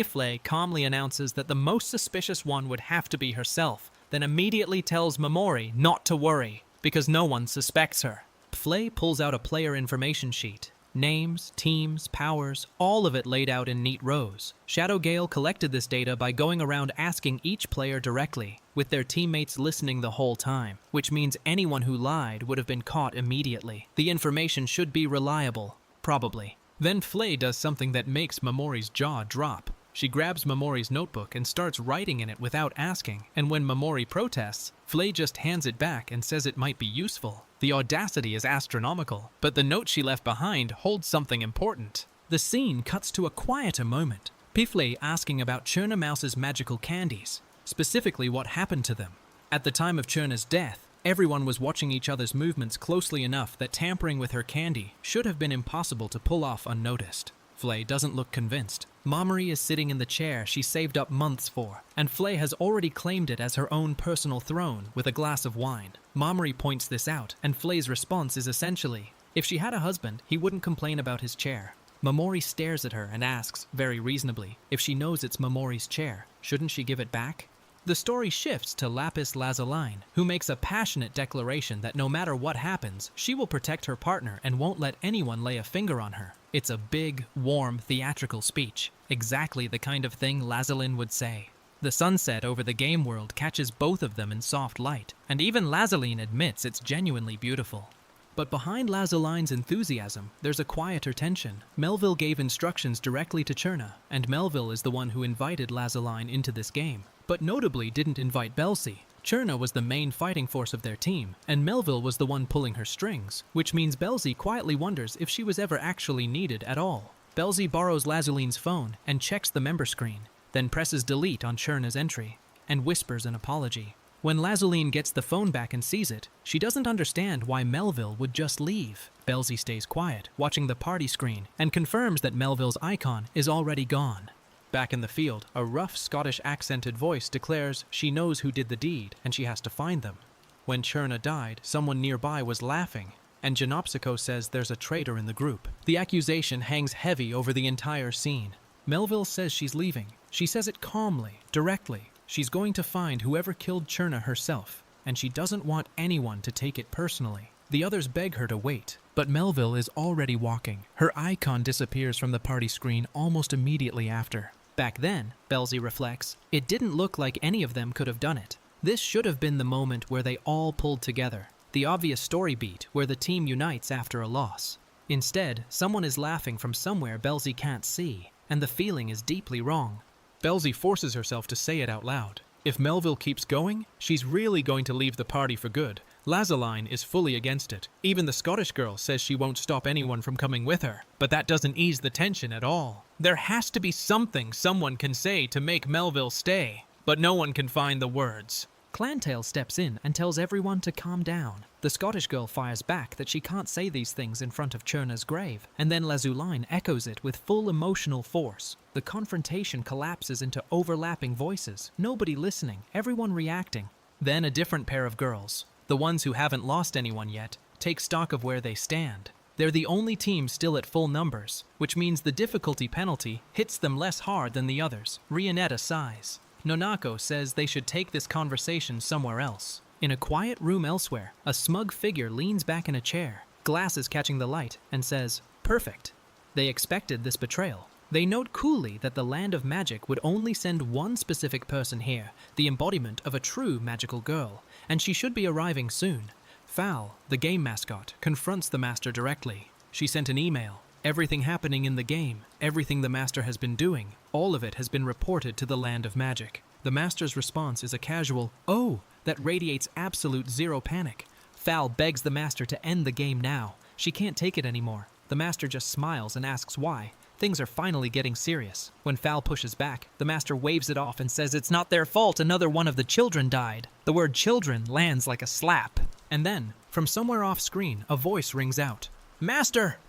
[SPEAKER 2] Flay calmly announces that the most suspicious one would have to be herself, then immediately tells Mamori not to worry, because no one suspects her. Flay pulls out a player information sheet. Names, teams, powers, all of it laid out in neat rows. Shadow Gale collected this data by going around asking each player directly, with their teammates listening the whole time, which means anyone who lied would have been caught immediately. The information should be reliable, probably. Then Flay does something that makes Momori's jaw drop. She grabs Momori's notebook and starts writing in it without asking, and when Momori protests, Flay just hands it back and says it might be useful. The audacity is astronomical, but the note she left behind holds something important. The scene cuts to a quieter moment. Piflay asking about Cherna Mouse's magical candies, specifically what happened to them. At the time of Cherna's death, everyone was watching each other's movements closely enough that tampering with her candy should have been impossible to pull off unnoticed. Flay doesn't look convinced. Momori is sitting in the chair she saved up months for, and Flay has already claimed it as her own personal throne with a glass of wine. Momori points this out, and Flay's response is essentially, if she had a husband, he wouldn't complain about his chair. Momori stares at her and asks, very reasonably, if she knows it's Momori's chair, shouldn't she give it back? The story shifts to Lapis Lazuli, who makes a passionate declaration that no matter what happens, she will protect her partner and won't let anyone lay a finger on her. It's a big, warm, theatrical speech, exactly the kind of thing Lazuli would say. The sunset over the game world catches both of them in soft light, and even Lazuli admits it's genuinely beautiful. But behind Lazuline's enthusiasm, there's a quieter tension. Melville gave instructions directly to Cherna, and Melville is the one who invited Lazuline into this game, but notably didn't invite Belsi. Cherna was the main fighting force of their team, and Melville was the one pulling her strings, which means Belsi quietly wonders if she was ever actually needed at all. Belsi borrows Lazuline's phone and checks the member screen, then presses delete on Cherna's entry, and whispers an apology. When Lazuline gets the phone back and sees it, she doesn't understand why Melville would just leave. Belsi stays quiet, watching the party screen, and confirms that Melville's icon is already gone. Back in the field, a rough Scottish accented voice declares she knows who did the deed and she has to find them. When Cherna died, someone nearby was laughing, and Janopsico says there's a traitor in the group. The accusation hangs heavy over the entire scene. Melville says she's leaving. She says it calmly, directly. She's going to find whoever killed Cherna herself, and she doesn't want anyone to take it personally. The others beg her to wait, but Melville is already walking. Her icon disappears from the party screen almost immediately after. Back then, Belsi reflects, it didn't look like any of them could have done it. This should have been the moment where they all pulled together, the obvious story beat where the team unites after a loss. Instead, someone is laughing from somewhere Belsi can't see, and the feeling is deeply wrong. Belsi forces herself to say it out loud. If Melville keeps going, she's really going to leave the party for good. Lazuline is fully against it. Even the Scottish girl says she won't stop anyone from coming with her. But that doesn't ease the tension at all. There has to be something someone can say to make Melville stay, but no one can find the words. Clantail steps in and tells everyone to calm down. The Scottish girl fires back that she can't say these things in front of Cherna's grave, and then Lazuline echoes it with full emotional force. The confrontation collapses into overlapping voices, nobody listening, everyone reacting. Then a different pair of girls, the ones who haven't lost anyone yet, take stock of where they stand. They're the only team still at full numbers, which means the difficulty penalty hits them less hard than the others. Rionetta sighs. Nonako says they should take this conversation somewhere else. In a quiet room elsewhere, a smug figure leans back in a chair, glasses catching the light, and says, "Perfect." They expected this betrayal. They note coolly that the Land of Magic would only send one specific person here, the embodiment of a true magical girl, and she should be arriving soon. Fal, the game mascot, confronts the master directly. She sent an email. Everything happening in the game, everything the master has been doing, all of it has been reported to the Land of Magic. The master's response is a casual, "Oh," that radiates absolute zero panic. Fal begs the master to end the game now. She can't take it anymore. The master just smiles and asks why. Things are finally getting serious. When Fal pushes back, the master waves it off and says it's not their fault another one of the children died. The word children lands like a slap. And then, from somewhere off screen, a voice rings out, "Master!"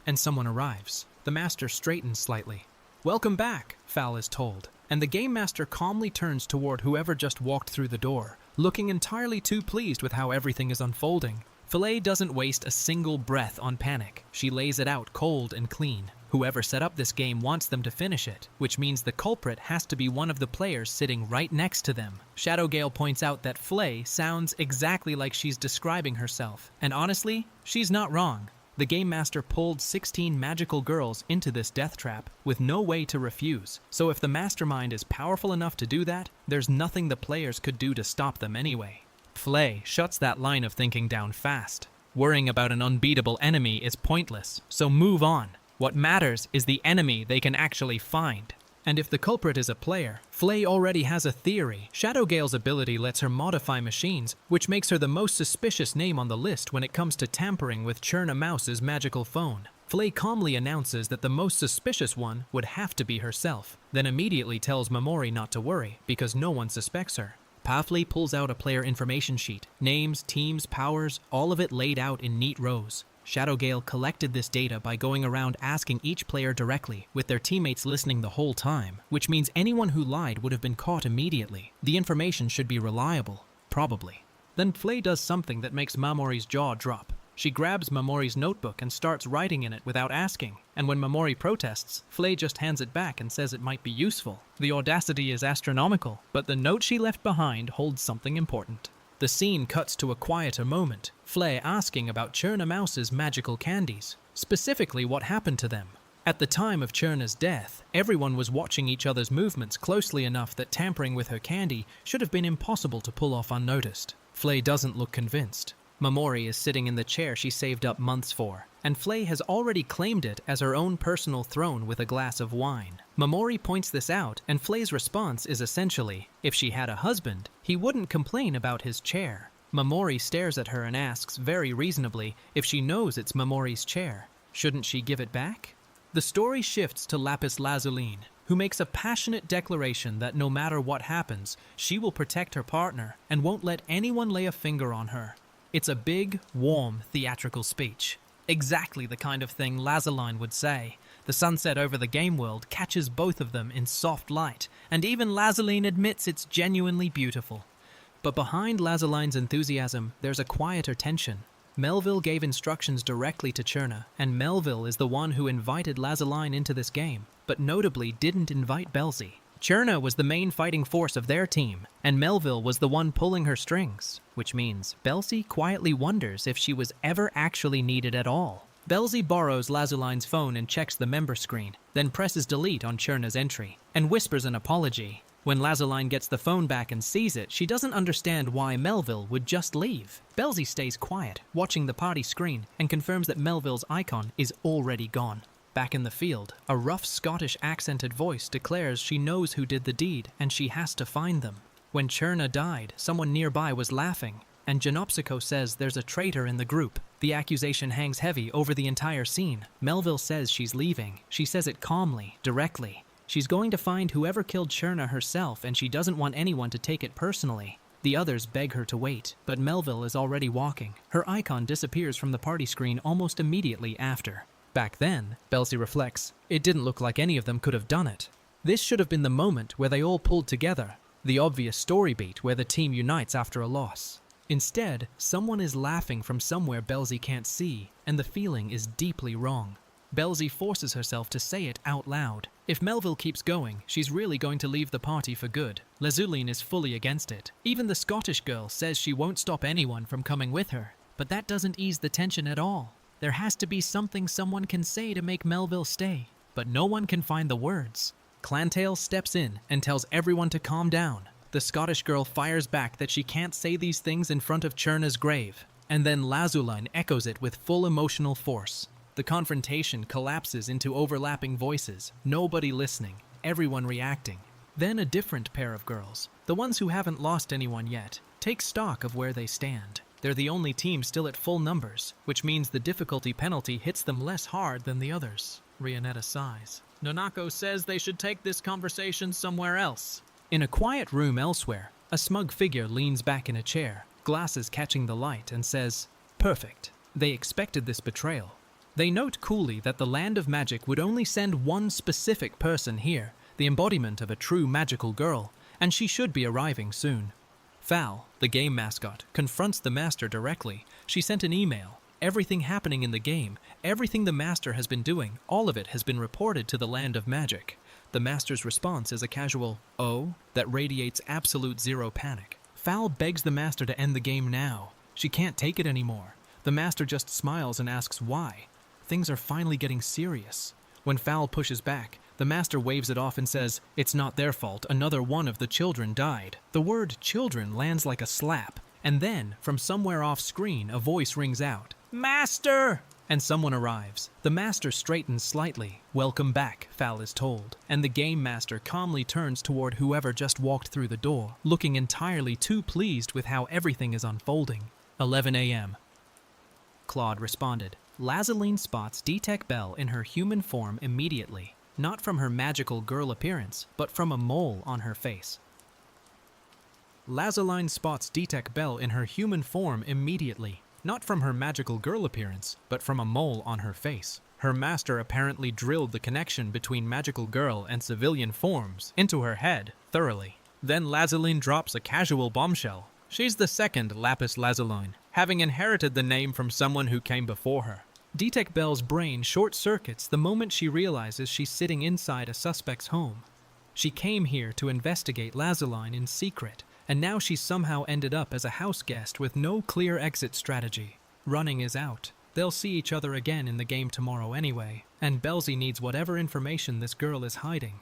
[SPEAKER 2] And someone arrives. The master straightens slightly. "Welcome back," Fal is told, and the game master calmly turns toward whoever just walked through the door, looking entirely too pleased with how everything is unfolding. Fillet doesn't waste a single breath on panic. She lays it out cold and clean. Whoever set up this game wants them to finish it, which means the culprit has to be one of the players sitting right next to them. Shadowgale points out that Flay sounds exactly like she's describing herself, and honestly, she's not wrong. The Game Master pulled 16 magical girls into this death trap with no way to refuse, so if the mastermind is powerful enough to do that, there's nothing the players could do to stop them anyway. Flay shuts that line of thinking down fast. Worrying about an unbeatable enemy is pointless, so move on. What matters is the enemy they can actually find. And if the culprit is a player, Flay already has a theory. Shadowgale's ability lets her modify machines, which makes her the most suspicious name on the list when it comes to tampering with Cherna Mouse's magical phone. Flay calmly announces that the most suspicious one would have to be herself, then immediately tells Momori not to worry, because no one suspects her. Pafley pulls out a player information sheet. Names, teams, powers, all of it laid out in neat rows. Shadowgale collected this data by going around asking each player directly, with their teammates listening the whole time, which means anyone who lied would have been caught immediately. The information should be reliable, probably. Then Flay does something that makes Mamori's jaw drop. She grabs Mamori's notebook and starts writing in it without asking, and when Mamori protests, Flay just hands it back and says it might be useful. The audacity is astronomical, but the note she left behind holds something important. The scene cuts to a quieter moment, Flay asking about Cherna Mouse's magical candies, specifically what happened to them. At the time of Cherna's death, everyone was watching each other's movements closely enough that tampering with her candy should have been impossible to pull off unnoticed. Flay doesn't look convinced. Momori is sitting in the chair she saved up months for, and Flay has already claimed it as her own personal throne with a glass of wine. Momori points this out, and Flay's response is essentially, if she had a husband, he wouldn't complain about his chair. Momori stares at her and asks, very reasonably, if she knows it's Momori's chair. Shouldn't she give it back? The story shifts to Lapis Lazuli, who makes a passionate declaration that no matter what happens, she will protect her partner and won't let anyone lay a finger on her. It's a big, warm, theatrical speech. Exactly the kind of thing Lazuli would say. The sunset over the game world catches both of them in soft light, and even Lazuli admits it's genuinely beautiful. But behind Lazuli's enthusiasm, there's a quieter tension. Melville gave instructions directly to Cherna, and Melville is the one who invited Lazuli into this game, but notably didn't invite Belzy. Cherna was the main fighting force of their team, and Melville was the one pulling her strings, which means Belzy quietly wonders if she was ever actually needed at all. Belzy borrows Lazuli's phone and checks the member screen, then presses delete on Cherna's entry, and whispers an apology. When Lazuli gets the phone back and sees it, she doesn't understand why Melville would just leave. Belzy stays quiet, watching the party screen, and confirms that Melville's icon is already gone. Back in the field, a rough Scottish accented voice declares she knows who did the deed and she has to find them. When Cherna died, someone nearby was laughing, and Genopsico says there's a traitor in the group. The accusation hangs heavy over the entire scene. Melville says she's leaving. She says it calmly, directly. She's going to find whoever killed Cherna herself, and she doesn't want anyone to take it personally. The others beg her to wait, but Melville is already walking. Her icon disappears from the party screen almost immediately after. Back then, Belzy reflects, it didn't look like any of them could have done it. This should have been the moment where they all pulled together, the obvious story beat where the team unites after a loss. Instead, someone is laughing from somewhere Belzy can't see, and the feeling is deeply wrong. Belzy forces herself to say it out loud. If Melville keeps going, she's really going to leave the party for good. Lazuli is fully against it. Even the Scottish girl says she won't stop anyone from coming with her, but that doesn't ease the tension at all. There has to be something someone can say to make Melville stay, but no one can find the words. Clantail steps in and tells everyone to calm down. The Scottish girl fires back that she can't say these things in front of Cherna's grave, and then Lazuli echoes it with full emotional force. The confrontation collapses into overlapping voices, nobody listening, everyone reacting. Then a different pair of girls, the ones who haven't lost anyone yet, take stock of where they stand. They're the only team still at full numbers, which means the difficulty penalty hits them less hard than the others. Rionetta sighs. Nonako says they should take this conversation somewhere else. In a quiet room elsewhere, a smug figure leans back in a chair, glasses catching the light, and says, "Perfect." They expected this betrayal. They note coolly that the Land of Magic would only send one specific person here, the embodiment of a true magical girl, and she should be arriving soon. Val, the game mascot, confronts the master directly. She sent an email. everything happening in the game, everything the master has been doing, all of it has been reported to the land of magic. The master's response is a casual, "Oh," that radiates absolute zero panic. Fal begs the master to end the game now. She can't take it anymore. The master just smiles and asks why. Things are finally getting serious. When Fal pushes back, the master waves it off and says, "It's not their fault, another one of the children died." The word children lands like a slap, and then, from somewhere off screen, a voice rings out, "Master!" And someone arrives. The master straightens slightly. "Welcome back," Fal is told, and the game master calmly turns toward whoever just walked through the door, looking entirely too pleased with how everything is unfolding. 11 a.m. Claude responded. Lazaline spots Detec Bell in her human form immediately, not from her magical girl appearance, but from a mole on her face. Lazaline spots Detec Bell in her human form immediately, not from her magical girl appearance, but from a mole on her face. Her master apparently drilled the connection between magical girl and civilian forms into her head thoroughly. Then Lazaline drops a casual bombshell. She's the second Lapis Lazuli, having inherited the name from someone who came before her. Detec Bell's brain short-circuits the moment she realizes she's sitting inside a suspect's home. She came here to investigate Lazaline in secret, and now she's somehow ended up as a house guest with no clear exit strategy. Running is out. They'll see each other again in the game tomorrow anyway, and Belzy needs whatever information this girl is hiding.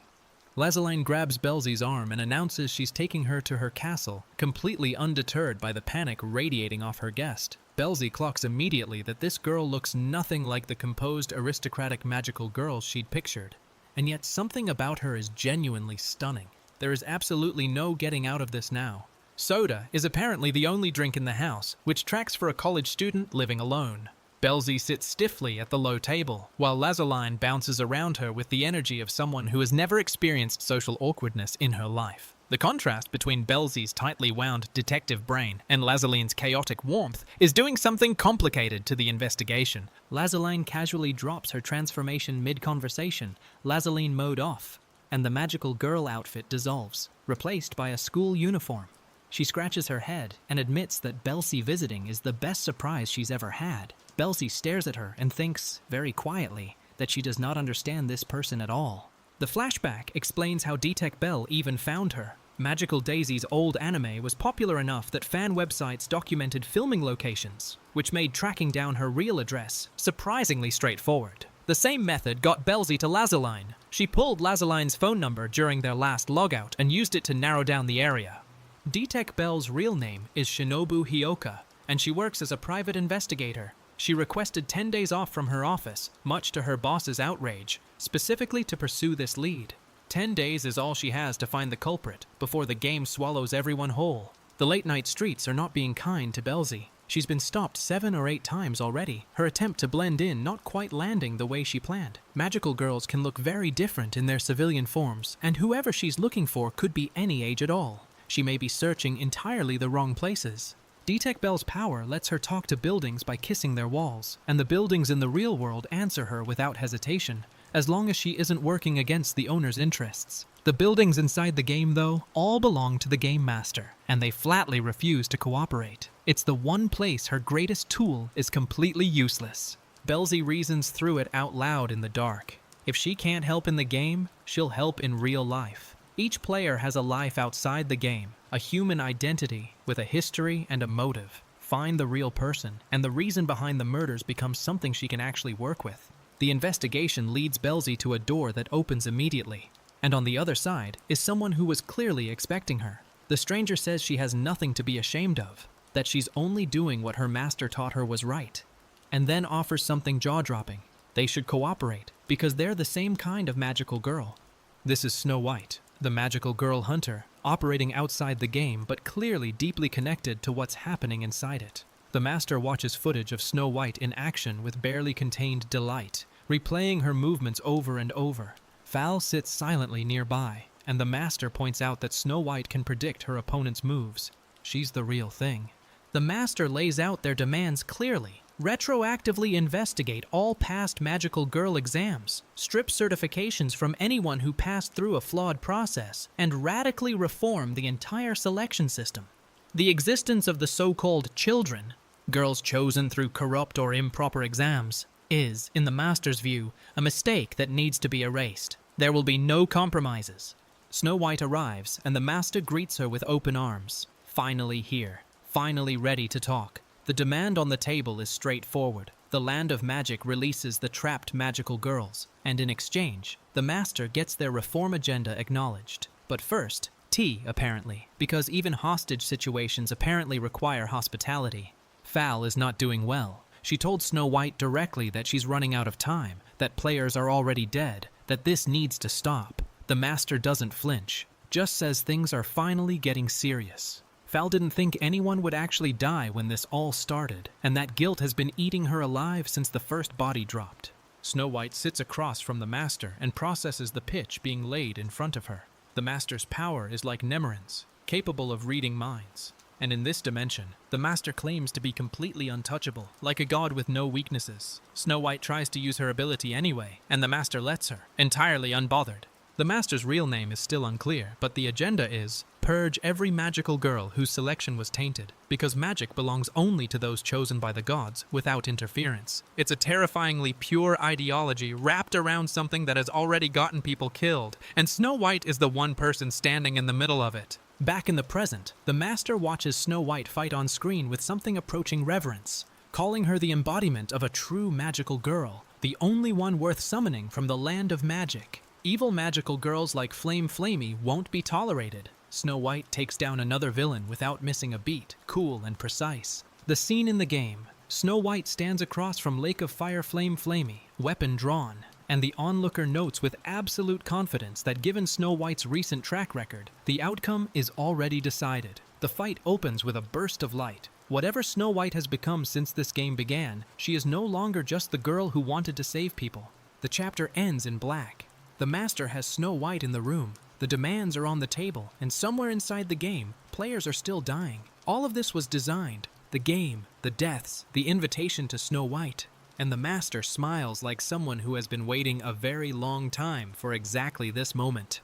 [SPEAKER 2] Lazaline grabs Belzy's arm and announces she's taking her to her castle, completely undeterred by the panic radiating off her guest. Belzy clocks immediately that this girl looks nothing like the composed, aristocratic magical girl she'd pictured, and yet something about her is genuinely stunning. There is absolutely no getting out of this now. Soda is apparently the only drink in the house, which tracks for a college student living alone. Belzy sits stiffly at the low table, while Lazaline bounces around her with the energy of someone who has never experienced social awkwardness in her life. The contrast between Belzy's tightly wound detective brain and Lazaline's chaotic warmth is doing something complicated to the investigation. Lazaline casually drops her transformation mid-conversation, Lazaline mode off, and the magical girl outfit dissolves, replaced by a school uniform. She scratches her head and admits that Belzy visiting is the best surprise she's ever had. Belzy stares at her and thinks, very quietly, that she does not understand this person at all. The flashback explains how Detec Bell even found her. Magical Daisy's old anime was popular enough that fan websites documented filming locations, which made tracking down her real address surprisingly straightforward. The same method got Belzy to Lazaline. She pulled Lazaline's phone number during their last logout and used it to narrow down the area. Detec Bell's real name is Shinobu Hyoka, and she works as a private investigator. She requested 10 days off from her office, much to her boss's outrage, specifically to pursue this lead. 10 days is all she has to find the culprit, before the game swallows everyone whole. The late-night streets are not being kind to Belzy. She's been stopped 7 or 8 times already, her attempt to blend in not quite landing the way she planned. Magical girls can look very different in their civilian forms, and whoever she's looking for could be any age at all. She may be searching entirely the wrong places. Detec Bell's power lets her talk to buildings by kissing their walls, and the buildings in the real world answer her without hesitation, as long as she isn't working against the owner's interests. The buildings inside the game, though, all belong to the game master, and they flatly refuse to cooperate. It's the one place her greatest tool is completely useless. Belzy reasons through it out loud in the dark. If she can't help in the game, she'll help in real life. Each player has a life outside the game, a human identity with a history and a motive. Find the real person, and the reason behind the murders becomes something she can actually work with. The investigation leads Belzy to a door that opens immediately, and on the other side is someone who was clearly expecting her. The stranger says she has nothing to be ashamed of, that she's only doing what her master taught her was right, and then offers something jaw-dropping. They should cooperate, because they're the same kind of magical girl. This is Snow White, the magical girl hunter, operating outside the game but clearly deeply connected to what's happening inside it. The master watches footage of Snow White in action with barely contained delight, replaying her movements over and over. Fal sits silently nearby, and the master points out that Snow White can predict her opponent's moves. She's the real thing. The master lays out their demands clearly. Retroactively investigate all past magical girl exams, strip certifications from anyone who passed through a flawed process, and radically reform the entire selection system. The existence of the so-called children, Girls chosen through corrupt or improper exams is, in the master's view, a mistake that needs to be erased. There will be no compromises. Snow White arrives, and the master greets her with open arms. Finally here. Finally ready to talk. The demand on the table is straightforward. The land of magic releases the trapped magical girls, and in exchange, the master gets their reform agenda acknowledged. But first, tea, apparently, because even hostage situations apparently require hospitality. Fal is not doing well. She told Snow White directly that she's running out of time, that players are already dead, that this needs to stop. The master doesn't flinch, just says things are finally getting serious. Fal didn't think anyone would actually die when this all started, and that guilt has been eating her alive since the first body dropped. Snow White sits across from the master and processes the pitch being laid in front of her. The master's power is like Nemorin's, capable of reading minds. And in this dimension, the master claims to be completely untouchable, like a god with no weaknesses. Snow White tries to use her ability anyway, and the master lets her, entirely unbothered. The master's real name is still unclear, but the agenda is purge every magical girl whose selection was tainted, because magic belongs only to those chosen by the gods, without interference. It's a terrifyingly pure ideology wrapped around something that has already gotten people killed, and Snow White is the one person standing in the middle of it. Back in the present, the master watches Snow White fight on screen with something approaching reverence, calling her the embodiment of a true magical girl, the only one worth summoning from the land of magic. Evil magical girls like Flame Flamey won't be tolerated. Snow White takes down another villain without missing a beat, cool and precise. The scene in the game, Snow White stands across from Lake of Fire Flame Flamey, weapon drawn, and the onlooker notes with absolute confidence that given Snow White's recent track record, the outcome is already decided. The fight opens with a burst of light. Whatever Snow White has become since this game began, she is no longer just the girl who wanted to save people. The chapter ends in black. The master has Snow White in the room. The demands are on the table, and somewhere inside the game, players are still dying. All of this was designed. The game, the deaths, the invitation to Snow White. And the master smiles like someone who has been waiting a very long time for exactly this moment.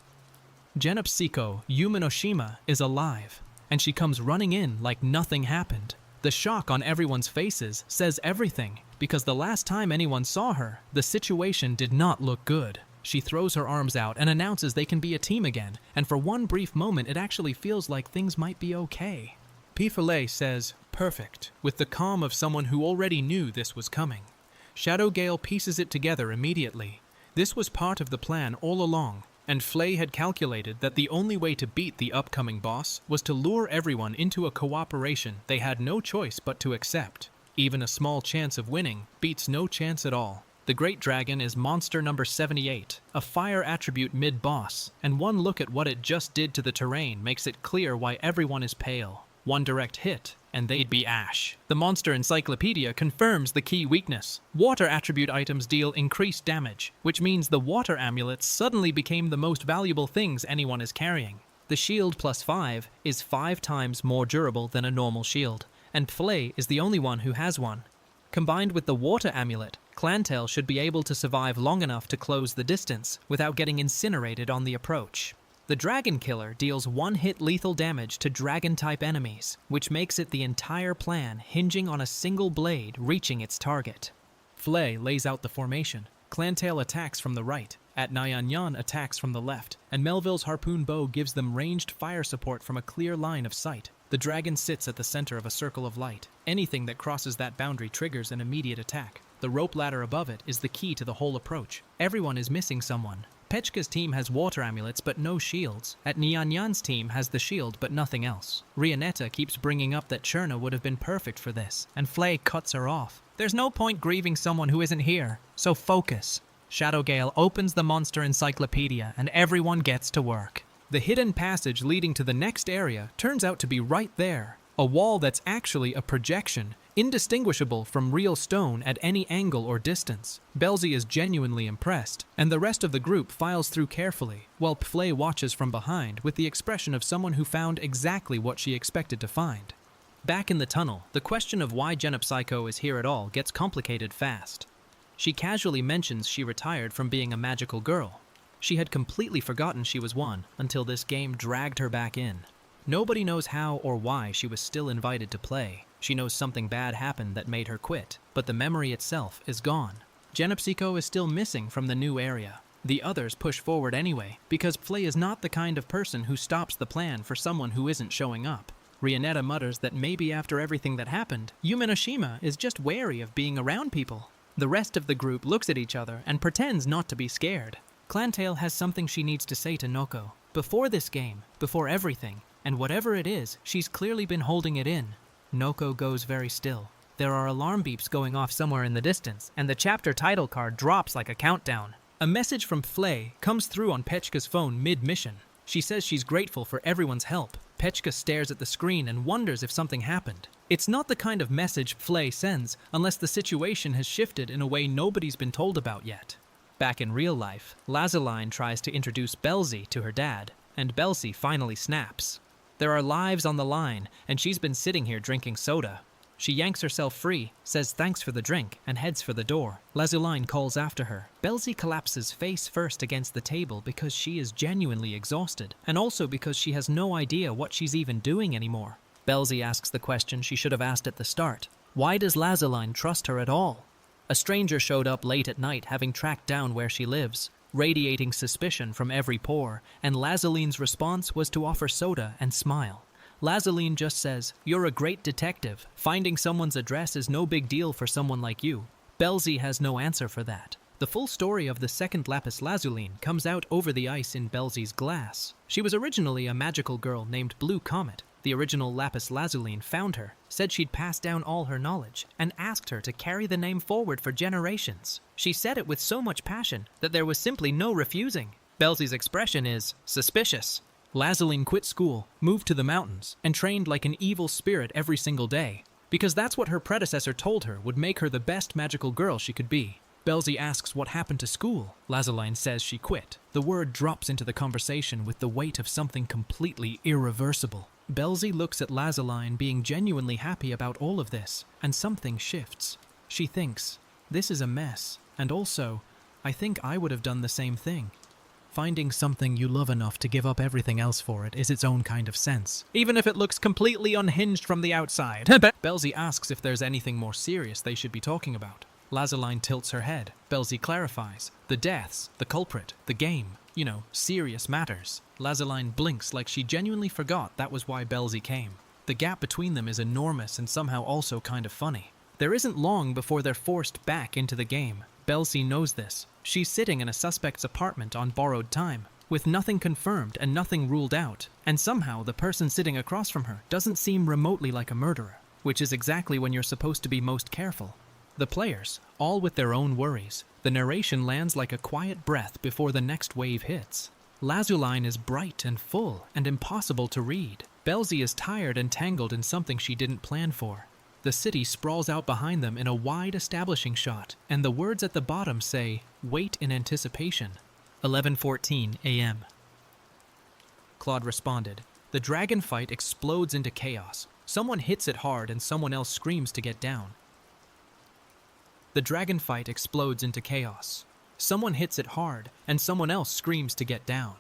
[SPEAKER 2] Genopsiko, Yuma no Shima, is alive, and she comes running in like nothing happened. The shock on everyone's faces says everything, because the last time anyone saw her, the situation did not look good. She throws her arms out and announces they can be a team again, and for one brief moment it actually feels like things might be okay. P-Filet says, perfect, with the calm of someone who already knew this was coming. Shadow Gale pieces it together immediately. This was part of the plan all along, and Flay had calculated that the only way to beat the upcoming boss was to lure everyone into a cooperation they had no choice but to accept. Even a small chance of winning beats no chance at all. The Great Dragon is monster number 78, a fire attribute mid-boss, and one look at what it just did to the terrain makes it clear why everyone is pale. One direct hit, and they'd be ash. The Monster Encyclopedia confirms the key weakness. Water attribute items deal increased damage, which means the water amulets suddenly became the most valuable things anyone is carrying. The shield plus 5 is 5 times more durable than a normal shield, and Flay is the only one who has one. Combined with the water amulet, Clantail should be able to survive long enough to close the distance without getting incinerated on the approach. The Dragon Killer deals one-hit lethal damage to Dragon-type enemies, which makes it the entire plan hinging on a single blade reaching its target. Flay lays out the formation. Clantail attacks from the right, At Nyanyan attacks from the left, and Melville's harpoon bow gives them ranged fire support from a clear line of sight. The dragon sits at the center of a circle of light. Anything that crosses that boundary triggers an immediate attack. The rope ladder above it is the key to the whole approach. Everyone is missing someone. Pechka's team has water amulets but no shields. At Nyanyan's team has the shield but nothing else. Rionetta keeps bringing up that Cherna would have been perfect for this, and Flay cuts her off. There's no point grieving someone who isn't here, so focus. Shadowgale opens the monster encyclopedia and everyone gets to work. The hidden passage leading to the next area turns out to be right there. A wall that's actually a projection, indistinguishable from real stone at any angle or distance. Belzy is genuinely impressed, and the rest of the group files through carefully, while Pflay watches from behind with the expression of someone who found exactly what she expected to find. Back in the tunnel, the question of why Genopsycho is here at all gets complicated fast. She casually mentions she retired from being a magical girl. She had completely forgotten she was one until this game dragged her back in. Nobody knows how or why she was still invited to play. She knows something bad happened that made her quit, but the memory itself is gone. Genopsico is still missing from the new area. The others push forward anyway, because Flay is not the kind of person who stops the plan for someone who isn't showing up. Rionetta mutters that maybe after everything that happened, Yume Noshima is just wary of being around people. The rest of the group looks at each other and pretends not to be scared. Clantail has something she needs to say to Noko. Before this game, before everything, and whatever it is, she's clearly been holding it in. Noko goes very still. There are alarm beeps going off somewhere in the distance, and the chapter title card drops like a countdown. A message from Flay comes through on Pechka's phone mid-mission. She says she's grateful for everyone's help. Pechka stares at the screen and wonders if something happened. It's not the kind of message Flay sends unless the situation has shifted in a way nobody's been told about yet. Back in real life, Lazaline tries to introduce Belzy to her dad, and Belzy finally snaps. There are lives on the line, and she's been sitting here drinking soda. She yanks herself free, says thanks for the drink, and heads for the door. Lazuline calls after her. Belzy collapses face first against the table because she is genuinely exhausted, and also because she has no idea what she's even doing anymore. Belzy asks the question she should have asked at the start. Why does Lazuline trust her at all? A stranger showed up late at night, having tracked down where she lives, radiating suspicion from every pore, and Lazuline's response was to offer soda and smile. Lazaline just says, "You're a great detective. Finding someone's address is no big deal for someone like you." Belzy has no answer for that. The full story of the second Lapis Lazuline comes out over the ice in Belzy's glass. She was originally a magical girl named Blue Comet. The original Lapis Lazuline found her, said she'd passed down all her knowledge, and asked her to carry the name forward for generations. She said it with so much passion that there was simply no refusing. Belzy's expression is suspicious. Lazuline quit school, moved to the mountains, and trained like an evil spirit every single day, because that's what her predecessor told her would make her the best magical girl she could be. Belzy asks what happened to school. Lazuline says she quit. The word drops into the conversation with the weight of something completely irreversible. Belzy looks at Lazuline being genuinely happy about all of this, and something shifts. She thinks, this is a mess, and also, I think I would have done the same thing. Finding something you love enough to give up everything else for it is its own kind of sense, even if it looks completely unhinged from the outside. Belzy asks if there's anything more serious they should be talking about. Lazuline tilts her head. Belzy clarifies. The deaths, the culprit, the game. You know, serious matters. Lazuline blinks like she genuinely forgot that was why Belzy came. The gap between them is enormous and somehow also kind of funny. There isn't long before they're forced back into the game. Belzy knows this. She's sitting in a suspect's apartment on borrowed time, with nothing confirmed and nothing ruled out, and somehow the person sitting across from her doesn't seem remotely like a murderer, which is exactly when you're supposed to be most careful. The players, all with their own worries. The narration lands like a quiet breath before the next wave hits. Lazuline is bright and full and impossible to read. Belzy is tired and tangled in something she didn't plan for. The city sprawls out behind them in a wide establishing shot, and the words at the bottom say, "Wait in anticipation." 11:14 a.m. Claude responded. The dragon fight explodes into chaos. Someone hits it hard and someone else screams to get down. The dragon fight explodes into chaos. Someone hits it hard and someone else screams to get down.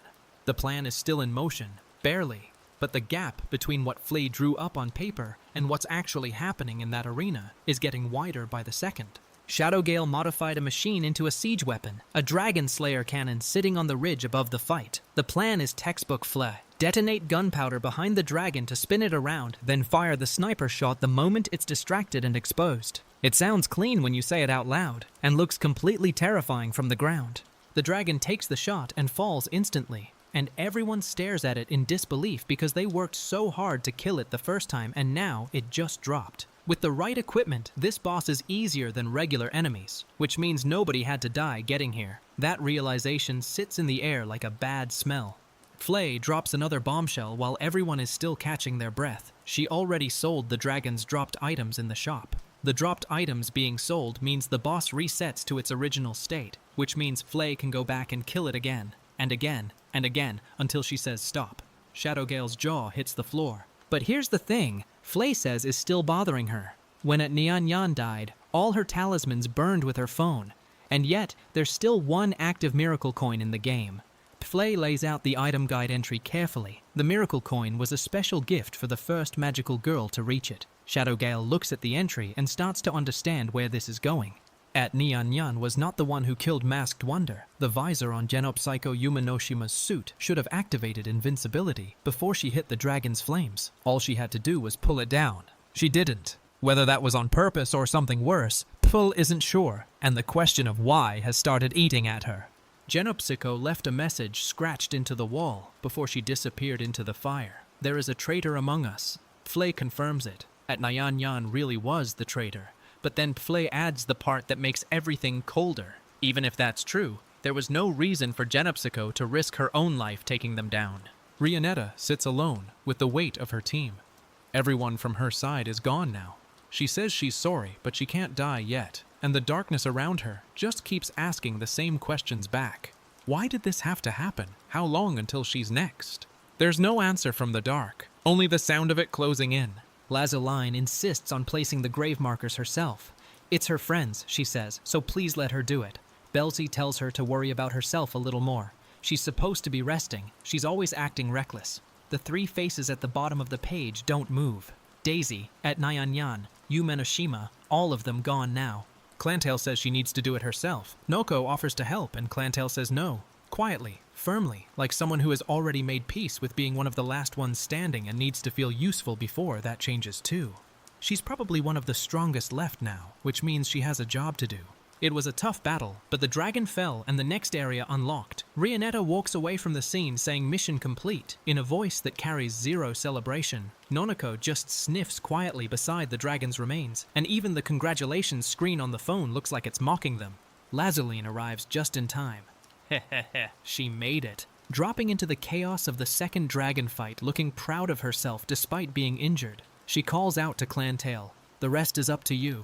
[SPEAKER 2] The plan is still in motion, barely. But the gap between what Flea drew up on paper and what's actually happening in that arena is getting wider by the second. Shadowgale modified a machine into a siege weapon, a Dragon Slayer cannon sitting on the ridge above the fight. The plan is textbook Flea. Detonate gunpowder behind the dragon to spin it around, then fire the sniper shot the moment it's distracted and exposed. It sounds clean when you say it out loud, and looks completely terrifying from the ground. The dragon takes the shot and falls instantly. And everyone stares at it in disbelief because they worked so hard to kill it the first time and now it just dropped. With the right equipment, this boss is easier than regular enemies, which means nobody had to die getting here. That realization sits in the air like a bad smell. Flay drops another bombshell while everyone is still catching their breath. She already sold the dragon's dropped items in the shop. The dropped items being sold means the boss resets to its original state, which means Flay can go back and kill it again, and again, and again, until she says stop. Shadowgale's jaw hits the floor. But here's the thing, Flay says is still bothering her. When at Nyan Yan died, all her talismans burned with her phone, and yet there's still one active miracle coin in the game. Flay lays out the item guide entry carefully. The miracle coin was a special gift for the first magical girl to reach it. Shadowgale looks at the entry and starts to understand where this is going. At Nyan was not the one who killed Masked Wonder. The visor on Genopsycho Yumenoshima's suit should have activated invincibility before she hit the dragon's flames. All she had to do was pull it down. She didn't. Whether that was on purpose or something worse, Pfull isn't sure, and the question of why has started eating at her. Genopsycho left a message scratched into the wall before she disappeared into the fire. There is a traitor among us. Flay confirms it. At Nyan really was the traitor. But then Flay adds the part that makes everything colder. Even if that's true, there was no reason for Genopsycho to risk her own life taking them down. Rionetta sits alone with the weight of her team. Everyone from her side is gone now. She says she's sorry, but she can't die yet. And the darkness around her just keeps asking the same questions back. Why did this have to happen? How long until she's next? There's no answer from the dark, only the sound of it closing in. Lazuline insists on placing the grave markers herself. It's her friends, she says, so please let her do it. Belzy tells her to worry about herself a little more. She's supposed to be resting. She's always acting reckless. The three faces at the bottom of the page don't move. Daisy, at Nyan, Yumenoshima, all of them gone now. Clantail says she needs to do it herself. Noko offers to help, and Clantail says no. Quietly, firmly, like someone who has already made peace with being one of the last ones standing and needs to feel useful before that changes too. She's probably one of the strongest left now, which means she has a job to do. It was a tough battle, but the dragon fell and the next area unlocked. Rionetta walks away from the scene saying mission complete, in a voice that carries zero celebration. Nonoko just sniffs quietly beside the dragon's remains, and even the congratulations screen on the phone looks like it's mocking them. Lazuline arrives just in time. Heh, she made it. Dropping into the chaos of the second dragon fight, looking proud of herself despite being injured. She calls out to Clantail, "The rest is up to you."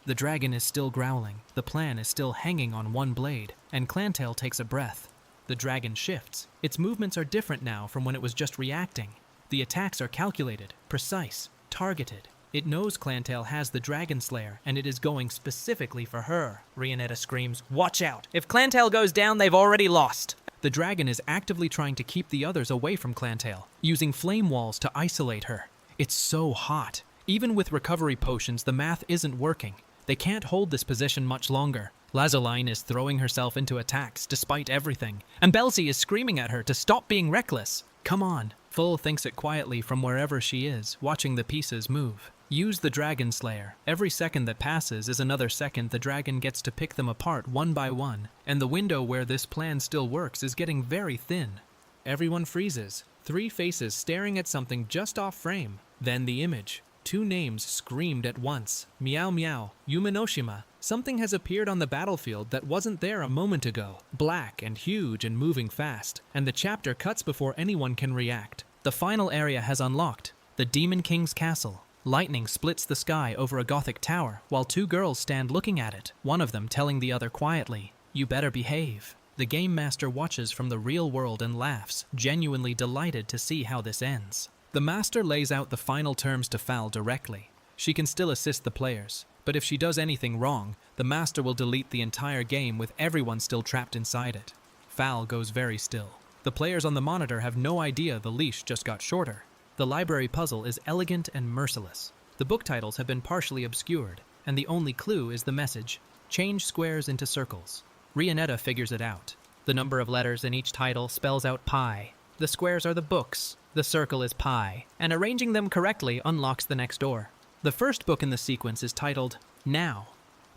[SPEAKER 2] The dragon is still growling, the plan is still hanging on one blade, and Clantail takes a breath. The dragon shifts. Its movements are different now from when it was just reacting. The attacks are calculated, precise, targeted. It knows Clantail has the Dragon Slayer, and it is going specifically for her. Rionetta screams, "Watch out! If Clantail goes down, they've already lost!" The dragon is actively trying to keep the others away from Clantail, using flame walls to isolate her. It's so hot. Even with recovery potions, the math isn't working. They can't hold this position much longer. Lazuline is throwing herself into attacks despite everything, and Belzy is screaming at her to stop being reckless. Come on. Pfull thinks it quietly from wherever she is, watching the pieces move. Use the Dragon Slayer. Every second that passes is another second the dragon gets to pick them apart one by one, and the window where this plan still works is getting very thin. Everyone freezes, three faces staring at something just off frame. Then the image. Two names screamed at once. Meow Meow, Yumenoshima. Something has appeared on the battlefield that wasn't there a moment ago. Black and huge and moving fast, and the chapter cuts before anyone can react. The final area has unlocked. The Demon King's castle. Lightning splits the sky over a Gothic tower, while two girls stand looking at it, one of them telling the other quietly, "You better behave." The Game Master watches from the real world and laughs, genuinely delighted to see how this ends. The Master lays out the final terms to Fal directly. She can still assist the players, but if she does anything wrong, the Master will delete the entire game with everyone still trapped inside it. Fal goes very still. The players on the monitor have no idea the leash just got shorter. The library puzzle is elegant and merciless. The book titles have been partially obscured, and the only clue is the message, "Change squares into circles." Rionetta figures it out. The number of letters in each title spells out pi. The squares are the books, the circle is pi, and arranging them correctly unlocks the next door. The first book in the sequence is titled Now.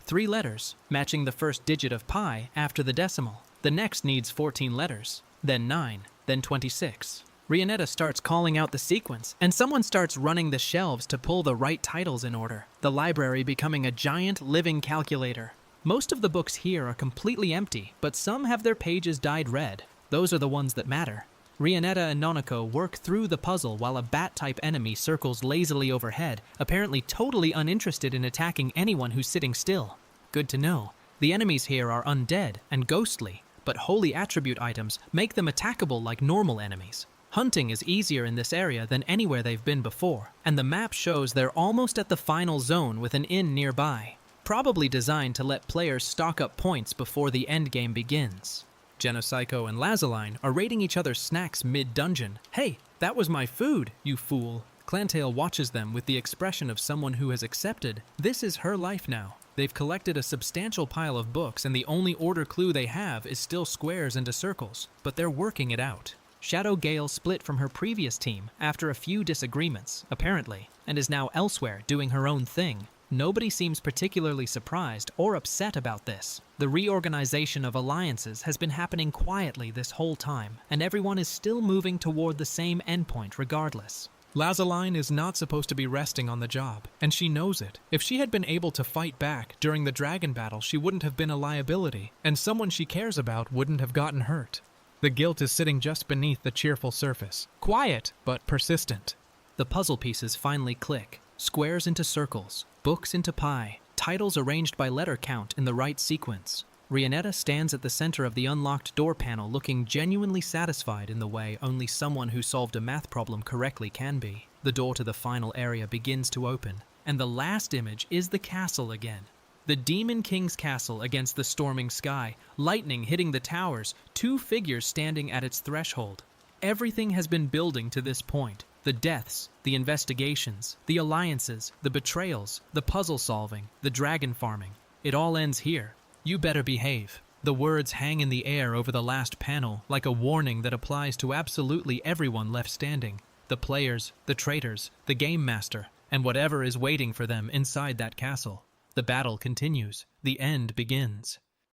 [SPEAKER 2] 3 letters, matching the first digit of pi after the decimal. The next needs 14 letters, then 9, then 26. Rionetta starts calling out the sequence, and someone starts running the shelves to pull the right titles in order, the library becoming a giant living calculator. Most of the books here are completely empty, but some have their pages dyed red. Those are the ones that matter. Rionetta and Nonoko work through the puzzle while a bat-type enemy circles lazily overhead, apparently totally uninterested in attacking anyone who's sitting still. Good to know. The enemies here are undead and ghostly, but holy attribute items make them attackable like normal enemies. Hunting is easier in this area than anywhere they've been before, and the map shows they're almost at the final zone with an inn nearby, probably designed to let players stock up points before the endgame begins. Genocyco and Lazaline are raiding each other's snacks mid-dungeon. Hey, that was my food, you fool. Clantail watches them with the expression of someone who has accepted this is her life now. They've collected a substantial pile of books and the only order clue they have is still squares into circles, but they're working it out. Shadow Gale split from her previous team after a few disagreements, apparently, and is now elsewhere doing her own thing. Nobody seems particularly surprised or upset about this. The reorganization of alliances has been happening quietly this whole time, and everyone is still moving toward the same endpoint regardless.
[SPEAKER 3] Lazaline is not supposed to be resting on the job, and she knows it. If she had been able to fight back during the dragon battle, she wouldn't have been a liability, and someone she cares about wouldn't have gotten hurt. The guilt is sitting just beneath the cheerful surface. Quiet, but persistent.
[SPEAKER 2] The puzzle pieces finally click. Squares into circles, books into pie, titles arranged by letter count in the right sequence. Rianetta stands at the center of the unlocked door panel looking genuinely satisfied in the way only someone who solved a math problem correctly can be. The door to the final area begins to open, and the last image is the castle again. The Demon King's castle against the storming sky, lightning hitting the towers, two figures standing at its threshold. Everything has been building to this point. The deaths, the investigations, the alliances, the betrayals, the puzzle solving, the dragon farming. It all ends here. You better behave. The words hang in the air over the last panel, like a warning that applies to absolutely everyone left standing. The players, the traitors, the game master, and whatever is waiting for them inside that castle. The battle continues. The end begins.